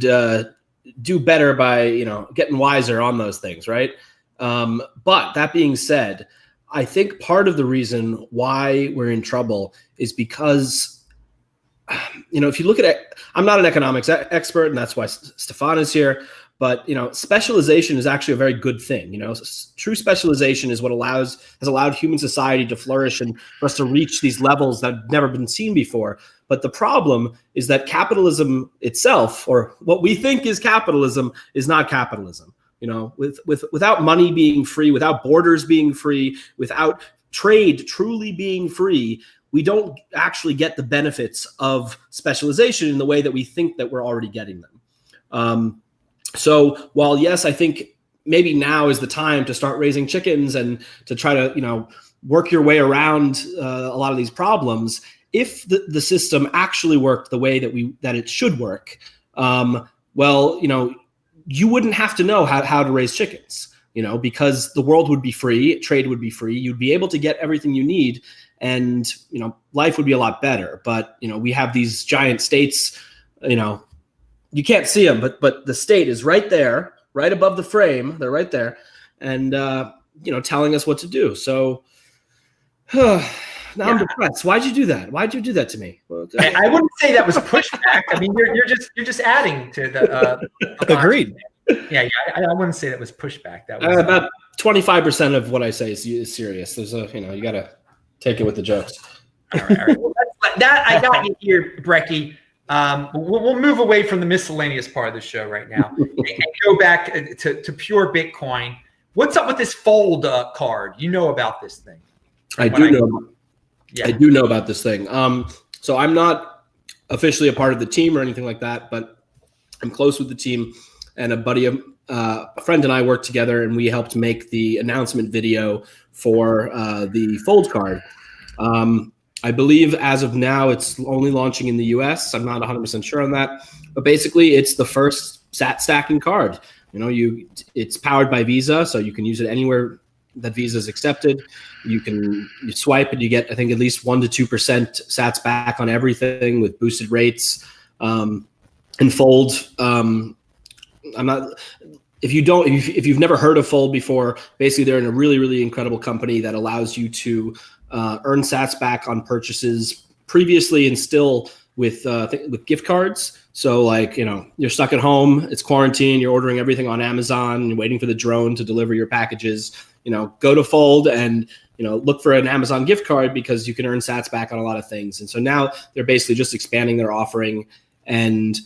S4: do better by getting wiser on those things, right? But that being said, I think part of the reason why we're in trouble is because, if you look at it, I'm not an economics expert, and that's why Stephan is here. But specialization is actually a very good thing. True specialization is what has allowed human society to flourish and for us to reach these levels that have never been seen before. But the problem is that capitalism itself, or what we think is capitalism, is not capitalism. Without money being free, without borders being free, without trade truly being free, we don't actually get the benefits of specialization in the way that we think that we're already getting them. So while, yes, I think maybe now is the time to start raising chickens and to try to, work your way around a lot of these problems, if the system actually worked the way that it should work, you wouldn't have to know how to raise chickens, because the world would be free, trade would be free, you'd be able to get everything you need, and, life would be a lot better. But, we have these giant states, you can't see them, but the state is right there, right above the frame. They're right there, and telling us what to do. So now I'm depressed. Why'd you do that? Why'd you do that to me?
S1: I wouldn't say that was pushback. I mean, you're just adding to the.
S3: Agreed.
S1: Yeah, I wouldn't say that was pushback. That was
S4: about 25% of what I say is serious. There's you got to take it with the jokes.
S1: All right. Well, that I got you here, Brekkie. We'll move away from the miscellaneous part of the show right now and go back to pure Bitcoin. What's up with this fold card? You know about this thing?
S4: I do know about this thing. So I'm not officially a part of the team or anything like that, but I'm close with the team, and a friend and I worked together, and we helped make the announcement video for the fold card. I believe as of now, it's only launching in the US. I'm not 100% sure on that, but basically it's the first sat stacking card. It's powered by Visa, so you can use it anywhere that Visa is accepted. You swipe and you get, I think, at least 1% to 2% sats back on everything with boosted rates. And Fold, if you've never heard of Fold before, basically they're in a really, really incredible company that allows you to earn sats back on purchases previously and still with gift cards. So you're stuck at home, it's quarantine, you're ordering everything on Amazon, you're waiting for the drone to deliver your packages, go to Fold and, look for an Amazon gift card because you can earn sats back on a lot of things. And so now they're basically just expanding their offering, and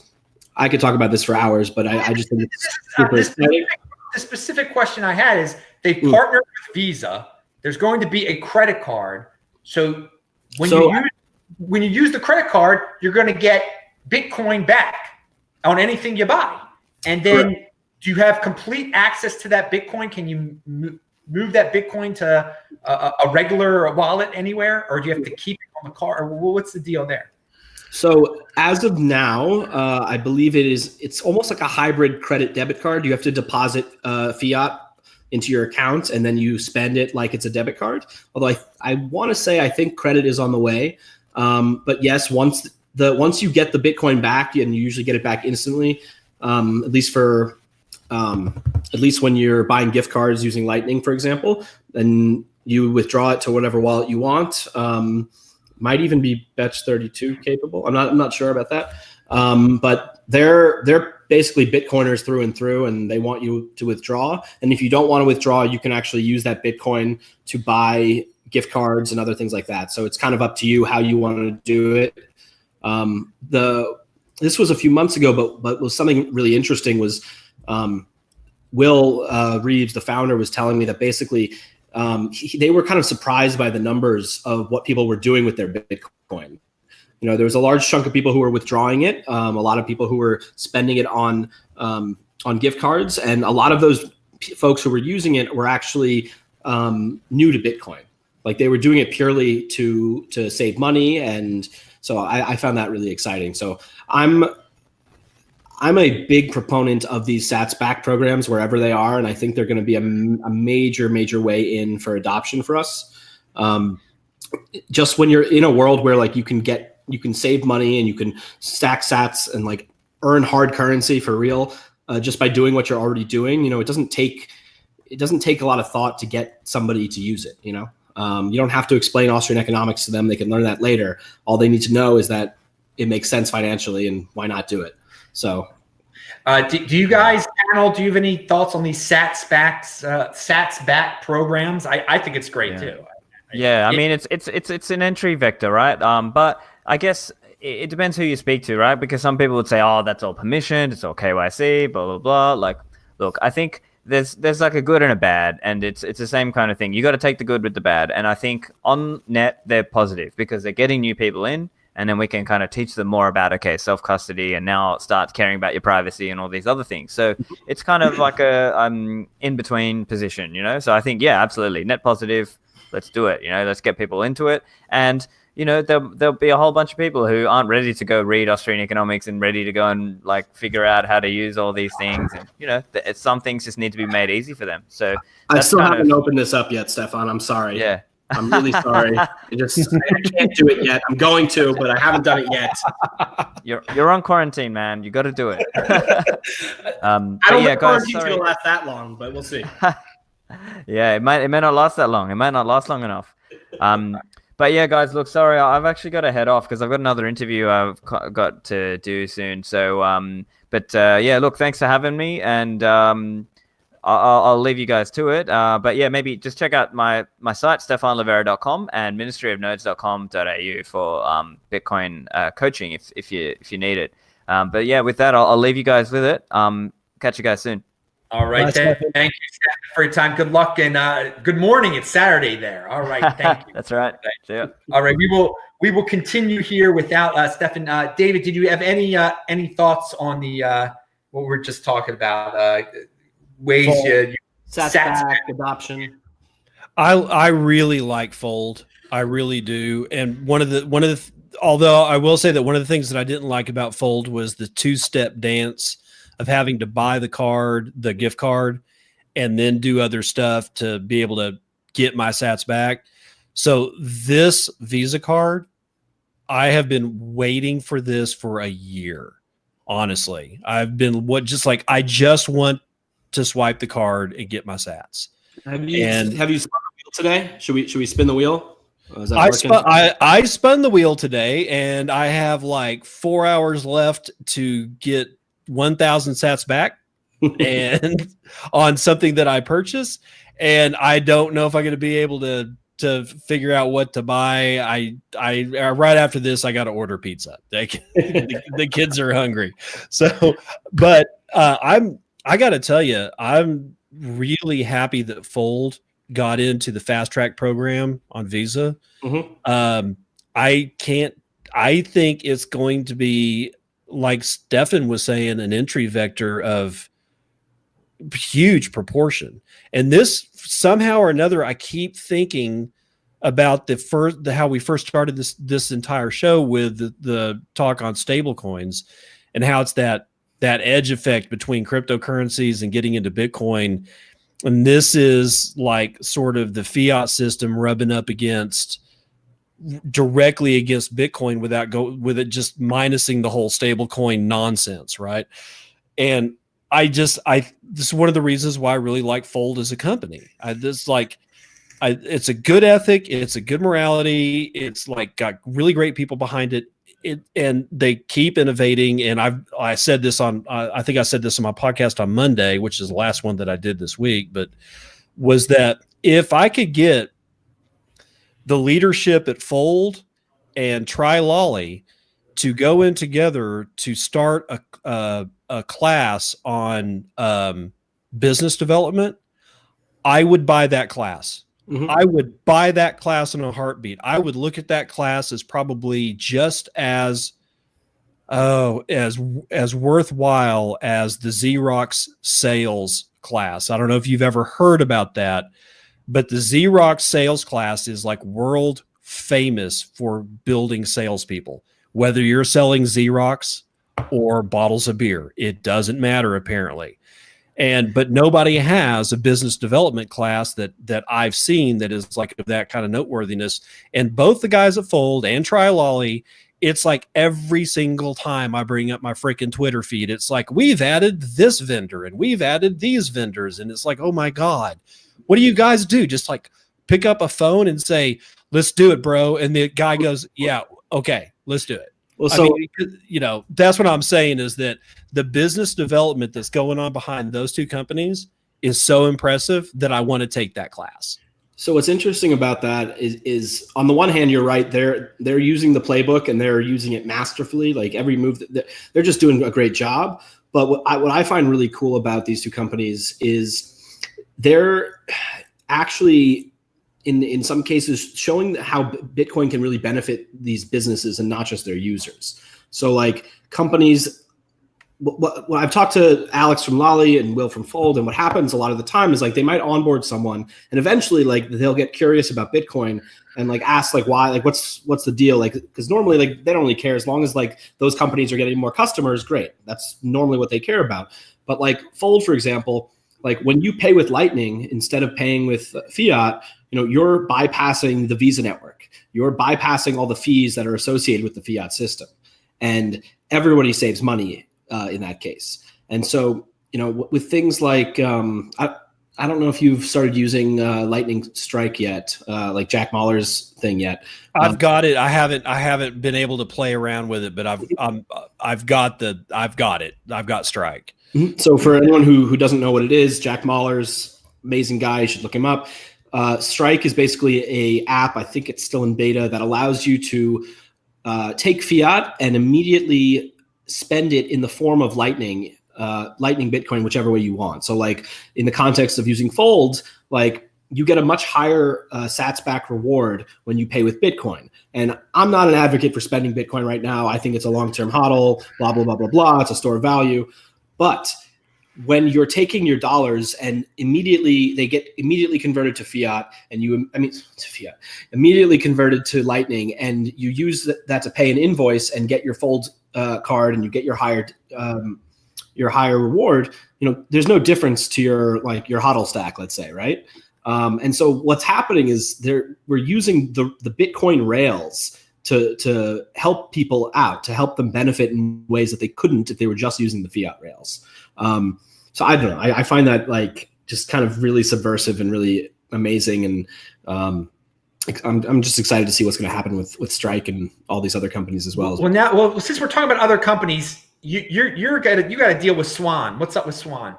S4: I could talk about this for hours, but I just think it's super exciting.
S1: The specific question I had is they partnered with Visa. There's going to be a credit card. So when you use the credit card, you're going to get Bitcoin back on anything you buy. And then do you have complete access to that Bitcoin? Can you move that Bitcoin to a regular wallet anywhere, or do you have to keep it on the card? Or what's the deal there?
S4: So as of now, I believe it's almost like a hybrid credit debit card. You have to deposit fiat into your account, and then you spend it like it's a debit card. Although I want to say I think credit is on the way. But yes, once you get the Bitcoin back, and you usually get it back instantly, at least when you're buying gift cards using Lightning, for example, and you withdraw it to whatever wallet you want. Might even be Betch32 capable. I'm not sure about that. But they're basically Bitcoiners through and through, and they want you to withdraw. And if you don't want to withdraw, you can actually use that Bitcoin to buy gift cards and other things like that. So it's kind of up to you how you want to do it. This was a few months ago, but was something really interesting was Will Reeves, the founder, was telling me that basically they were kind of surprised by the numbers of what people were doing with their Bitcoin. There was a large chunk of people who were withdrawing it, a lot of people who were spending it on gift cards, and a lot of those folks who were using it were actually new to Bitcoin. Like they were doing it purely to save money, and so I found that really exciting. So I'm a big proponent of these sats back programs wherever they are, and I think they're going to be a major way in for adoption for us. Just when you're in a world where like you can save money and you can stack sats and like earn hard currency for real, just by doing what you're already doing. It doesn't take a lot of thought to get somebody to use it. You don't have to explain Austrian economics to them. They can learn that later. All they need to know is that it makes sense financially, and why not do it? So,
S1: do you guys, panel, do you have any thoughts on these sats back programs? I think it's great too.
S2: Yeah, I mean it's an entry vector, right? But I guess it depends who you speak to, right? Because some people would say, "Oh, that's all permissioned, it's all KYC, blah blah blah." Like, look, I think there's like a good and a bad, and it's the same kind of thing. You got to take the good with the bad, and I think on net they're positive because they're getting new people in, and then we can kind of teach them more about self-custody, and now start caring about your privacy and all these other things. So it's kind of like a in between position, So I think absolutely net positive. Let's do it. Let's get people into it, and there'll be a whole bunch of people who aren't ready to go read Austrian economics and ready to go and like figure out how to use all these things. And some things just need to be made easy for them. So
S4: I still haven't opened this up yet, Stefan. I'm sorry.
S2: Yeah.
S4: I'm really sorry. I can't do it yet. I'm going to, but I haven't done it yet.
S2: You're on quarantine, man. You got to do it.
S4: I don't think quarantine's going to last that long, but we'll see.
S2: Yeah, it may not last that long. It might not last long enough. But yeah, guys, look, sorry, I've actually got to head off because I've got another interview I've got to do soon. So, look, thanks for having me, and I'll leave you guys to it. But yeah, maybe just check out my site, stephanlivera.com and ministryofnodes.com.au for Bitcoin coaching if you need it. But yeah, with that, I'll leave you guys with it. Catch you guys soon.
S1: All right. Thank you, Stephan, for your time. Good luck and good morning. It's Saturday there. All right. Thank you.
S2: That's right. See ya.
S1: All right. We will continue here without Stephan. David, did you have any thoughts on the what we're just talking about? Ways
S4: SAT adoption.
S3: I really like Fold. I really do. And although I will say that one of the things that I didn't like about Fold was the two-step dance of having to buy the gift card, and then do other stuff to be able to get my sats back. So this Visa card, I have been waiting for this for a year. Honestly, I just want to swipe the card and get my sats.
S4: Have you spun the wheel today? Should we spin the wheel?
S3: I spun the wheel today, and I have like 4 hours left to get 1,000 sats back and on something that I purchased, and I don't know if I'm going to be able to figure out what to buy. I right after this, I got to order pizza. The kids are hungry. So, but I got to tell you, I'm really happy that Fold got into the fast track program on Visa. Mm-hmm. I think it's going to be, like Stephan was saying, an entry vector of huge proportion. And this somehow or another, I keep thinking about how we first started this entire show with the talk on stablecoins, and how it's that edge effect between cryptocurrencies and getting into Bitcoin. And this is like sort of the fiat system rubbing up directly against Bitcoin with it just minusing the whole stablecoin nonsense, right? And this is one of the reasons why I really like Fold as a company. It's a good ethic, it's a good morality, it's like got really great people behind it. And they keep innovating. And I said this on I think I said this on my podcast on Monday, which is the last one that I did this week, but was that if I could get the leadership at Fold and Try Lolly to go in together to start a class on business development, I would buy that class. Mm-hmm. I would buy that class in a heartbeat. I would look at that class as probably just as worthwhile as the Xerox sales class. I don't know if you've ever heard about that, but the Xerox sales class is like world famous for building salespeople. Whether you're selling Xerox or bottles of beer, it doesn't matter apparently. But nobody has a business development class that I've seen that is like of that kind of noteworthiness. And both the guys at Fold and Trilolly, it's like every single time I bring up my freaking Twitter feed, it's like, we've added this vendor and we've added these vendors. And it's like, oh my God, what do you guys do? Just like pick up a phone and say, let's do it, bro. And the guy goes, yeah, okay, let's do it.
S4: Well, so
S3: that's what I'm saying is that the business development that's going on behind those two companies is so impressive that I want to take that class.
S4: So what's interesting about that is on the one hand, you're right. They're using the playbook and they're using it masterfully. Like every move, they're just doing a great job. But what I find really cool about these two companies is they're actually in some cases showing how Bitcoin can really benefit these businesses and not just their users. So like companies, what I've talked to Alex from Lolly and Will from Fold, and what happens a lot of the time is like they might onboard someone and eventually like they'll get curious about Bitcoin and like ask like why, like what's the deal, like because normally like they don't really care as long as like those companies are getting more customers. Great, that's normally what they care about. But like Fold, for example, like when you pay with Lightning instead of paying with fiat, you're bypassing the Visa network. You're bypassing all the fees that are associated with the fiat system, and everybody saves money in that case. And so, with things like, I don't know if you've started using Lightning Strike yet, like Jack Mahler's thing yet.
S3: I've got it. I haven't been able to play around with it, but I've got it. I've got Strike.
S4: Mm-hmm. So for anyone who doesn't know what it is, Jack Mahler's amazing guy. You should look him up. Strike is basically a app. I think it's still in beta that allows you to take fiat and immediately spend it in the form of Lightning Bitcoin, whichever way you want. So like in the context of using Fold, like you get a much higher sats back reward when you pay with Bitcoin. And I'm not an advocate for spending Bitcoin right now. I think it's a long-term hodl, blah, blah, blah, blah, blah. It's a store of value. But when you're taking your dollars and they get immediately converted to fiat immediately converted to Lightning, and you use that to pay an invoice and get your Fold card and you get your higher reward, there's no difference to your hodl stack, let's say, right? And so what's happening is we're using the Bitcoin rails to help people out, to help them benefit in ways that they couldn't if they were just using the fiat rails. So I don't know. I find that like just kind of really subversive and really amazing. And I'm just excited to see what's going to happen with Strike and all these other companies as well.
S1: Well, since we're talking about other companies, you got to deal with Swan. What's up with Swan?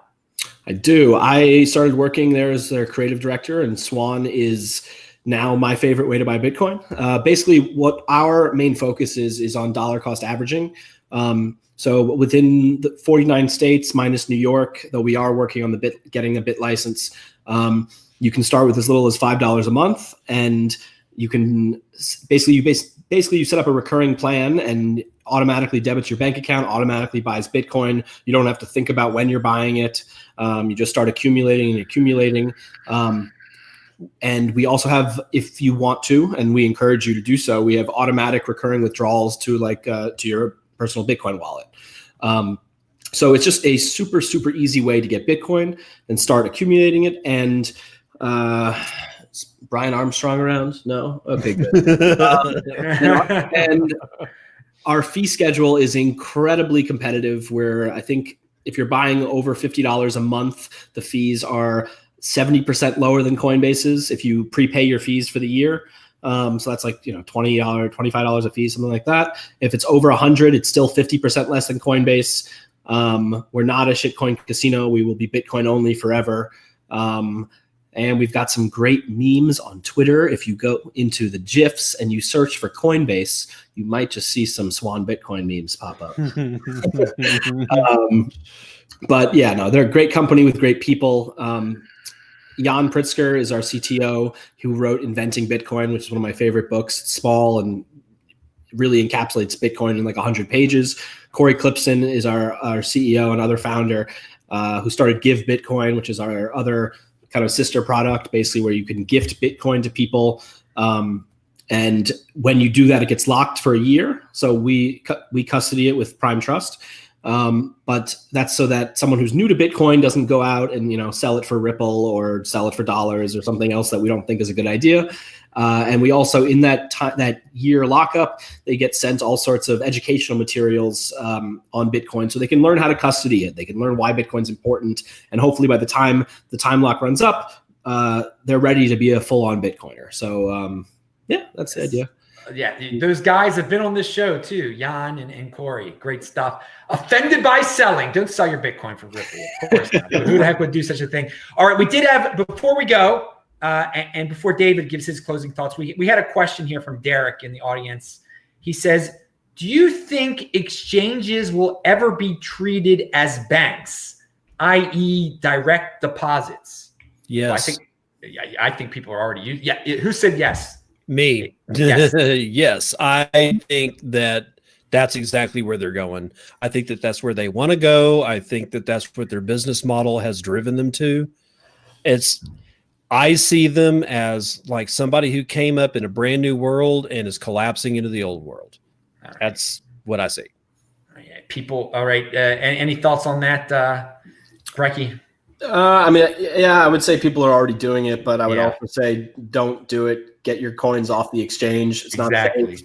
S4: I do. I started working there as their creative director, and Swan is now my favorite way to buy Bitcoin. Basically, what our main focus is on dollar cost averaging. So within the 49 states minus New York, though we are working on getting a Bit license, you can start with as little as $5 a month, and you can you set up a recurring plan and automatically debits your bank account, automatically buys Bitcoin. You don't have to think about when you're buying it. You just start accumulating. And we also have, if you want to, and we encourage you to do so, we have automatic recurring withdrawals to your personal Bitcoin wallet. So it's just a super, super easy way to get Bitcoin and start accumulating it. And is Brian Armstrong around? No? Okay, good. And our fee schedule is incredibly competitive, where I think if you're buying over $50 a month, the fees are 70% lower than Coinbase's if you prepay your fees for the year. So that's like, $20, $25 a fee, something like that. If it's over 100, it's still 50% less than Coinbase. We're not a shitcoin casino. We will be Bitcoin only forever. And we've got some great memes on Twitter. If you go into the GIFs and you search for Coinbase, you might just see some Swan Bitcoin memes pop up. But yeah, no, they're a great company with great people. Jan Pritzker is our CTO, who wrote Inventing Bitcoin, which is one of my favorite books. It's small and really encapsulates Bitcoin in like 100 pages. Corey Clipson is our CEO and other founder, who started Give Bitcoin, which is our other kind of sister product, basically where you can gift Bitcoin to people. And when you do that, it gets locked for a year. So we custody it with Prime Trust. But that's so that someone who's new to Bitcoin doesn't go out and sell it for Ripple or sell it for dollars or something else that we don't think is a good idea. And we also, in that year lockup, they get sent all sorts of educational materials on Bitcoin, so they can learn how to custody it. They can learn why Bitcoin's important, and hopefully by the time the time lock runs up, they're ready to be a full-on Bitcoiner. So yeah, that's the idea.
S1: Yeah, those guys have been on this show too, Jan and Corey. Great stuff. Offended by selling. Don't sell your Bitcoin for Ripple. Of course not. Who the heck would do such a thing? All right, we did have, before we go, and before David gives his closing thoughts, we had a question here from Derek in the audience. He says, do you think exchanges will ever be treated as banks, i.e. direct deposits?
S3: Yes.
S1: Well, I think people are already using. Yeah. Who said yes?
S3: Me.
S1: Yes.
S3: Yes. I think that's exactly where they're going. I think that's where they want to go. I think that's what their business model has driven them to. I see them as like somebody who came up in a brand new world and is collapsing into the old world. Right. That's what I see.
S1: People. All right. Any thoughts on that, Brekkie?
S4: I mean, yeah, I would say people are already doing it, but I would also say don't do it. Get your coins off the exchange. It's not safe.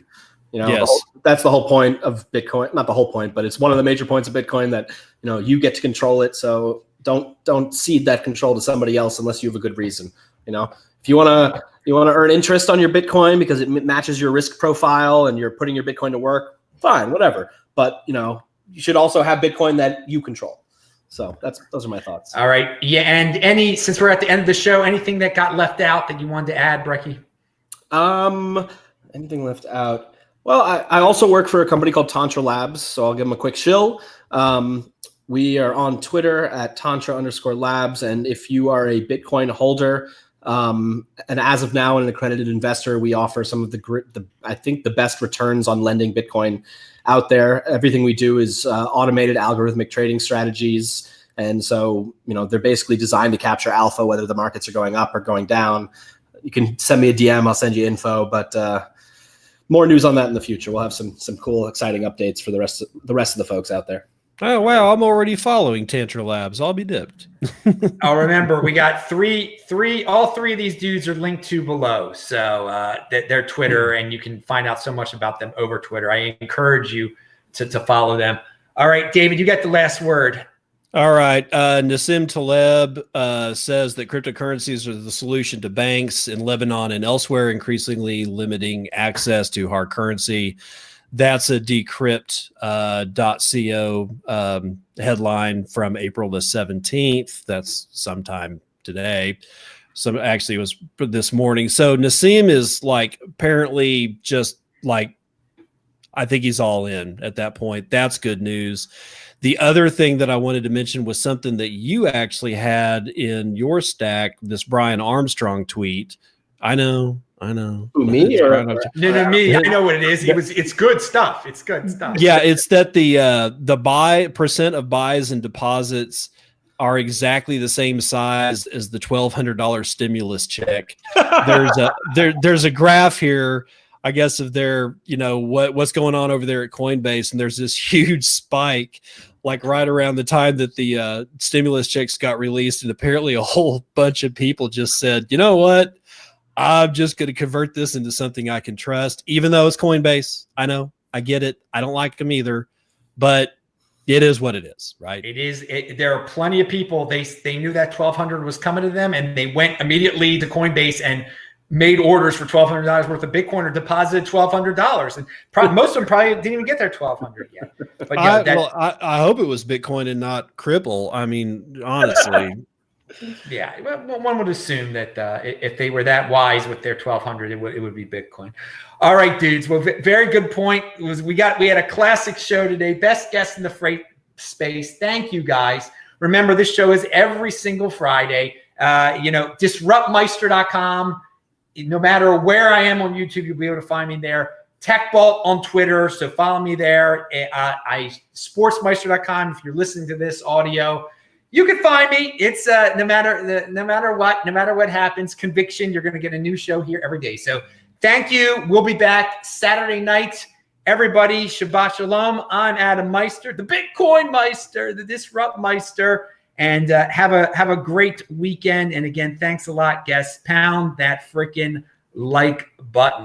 S3: Yes.
S4: That's the whole point of Bitcoin. Not the whole point, but it's one of the major points of Bitcoin that you get to control it. So don't cede that control to somebody else unless you have a good reason. If you want to earn interest on your Bitcoin because it matches your risk profile and you're putting your Bitcoin to work, fine, whatever. But you should also have Bitcoin that you control. So those are my thoughts.
S1: All right. Yeah. And since we're at the end of the show, anything that got left out that you wanted to add, Brekkie?
S4: Anything left out? Well, I also work for a company called Tantra Labs, so I'll give them a quick shill. We are on Twitter at Tantra_labs. And if you are a Bitcoin holder, and as of now, an accredited investor, we offer some of I think the best returns on lending Bitcoin out there. Everything we do is automated algorithmic trading strategies. And so, they're basically designed to capture alpha, whether the markets are going up or going down. You can send me a DM, I'll send you info, but more news on that in the future. We'll have some cool, exciting updates for the rest of the folks out there.
S3: Oh, wow. I'm already following Tantra Labs. I'll be dipped.
S1: Remember, we got all three of these dudes are linked to below. So their Twitter, and you can find out so much about them over Twitter. I encourage you to follow them. All right, David, you got the last word.
S3: All right. Nassim Taleb says that cryptocurrencies are the solution to banks in Lebanon and elsewhere, increasingly limiting access to hard currency. That's a decrypt.co headline from April the 17th. That's sometime today. So actually it was this morning. So Nassim is apparently just I think he's all in at that point. That's good news. The other thing that I wanted to mention was something that you actually had in your stack, this Brian Armstrong tweet. I know.
S4: Who, me?
S1: No, me. I know what it is. It's good stuff. It's good stuff.
S3: Yeah, it's that the percent of buys and deposits are exactly the same size as the $1,200 stimulus check. There's a graph here, I guess, of their, what's going on over there at Coinbase, and there's this huge spike, right around the time that the stimulus checks got released, and apparently a whole bunch of people just said, you know what, I'm just going to convert this into something I can trust, even though it's Coinbase. I know, I get it. I don't like them either, but it is what it is, right?
S1: It is. There are plenty of people. They knew that 1,200 was coming to them, and they went immediately to Coinbase and made orders for $1,200 worth of Bitcoin or deposited $1,200, and most of them probably didn't even get their 1,200 yet. But
S3: I hope it was Bitcoin and not Cripple. I mean, honestly.
S1: Yeah, well, one would assume that if they were that wise with their 1,200, it would be Bitcoin. All right, dudes. Well, very good point. We had a classic show today. Best guest in the freight space. Thank you, guys. Remember, this show is every single Friday. Disruptmeister.com. No matter where I am on YouTube, you'll be able to find me there. TechBalt on Twitter, so follow me there. Sportsmeister.com. If you're listening to this audio, you can find me. It's no matter what happens, conviction. You're going to get a new show here every day. So thank you. We'll be back Saturday night Everybody, Shabbat Shalom. I'm Adam Meister, the Bitcoin Meister, the Disrupt Meister, and have a great weekend. And again, thanks a lot, guests. Pound that freaking like button.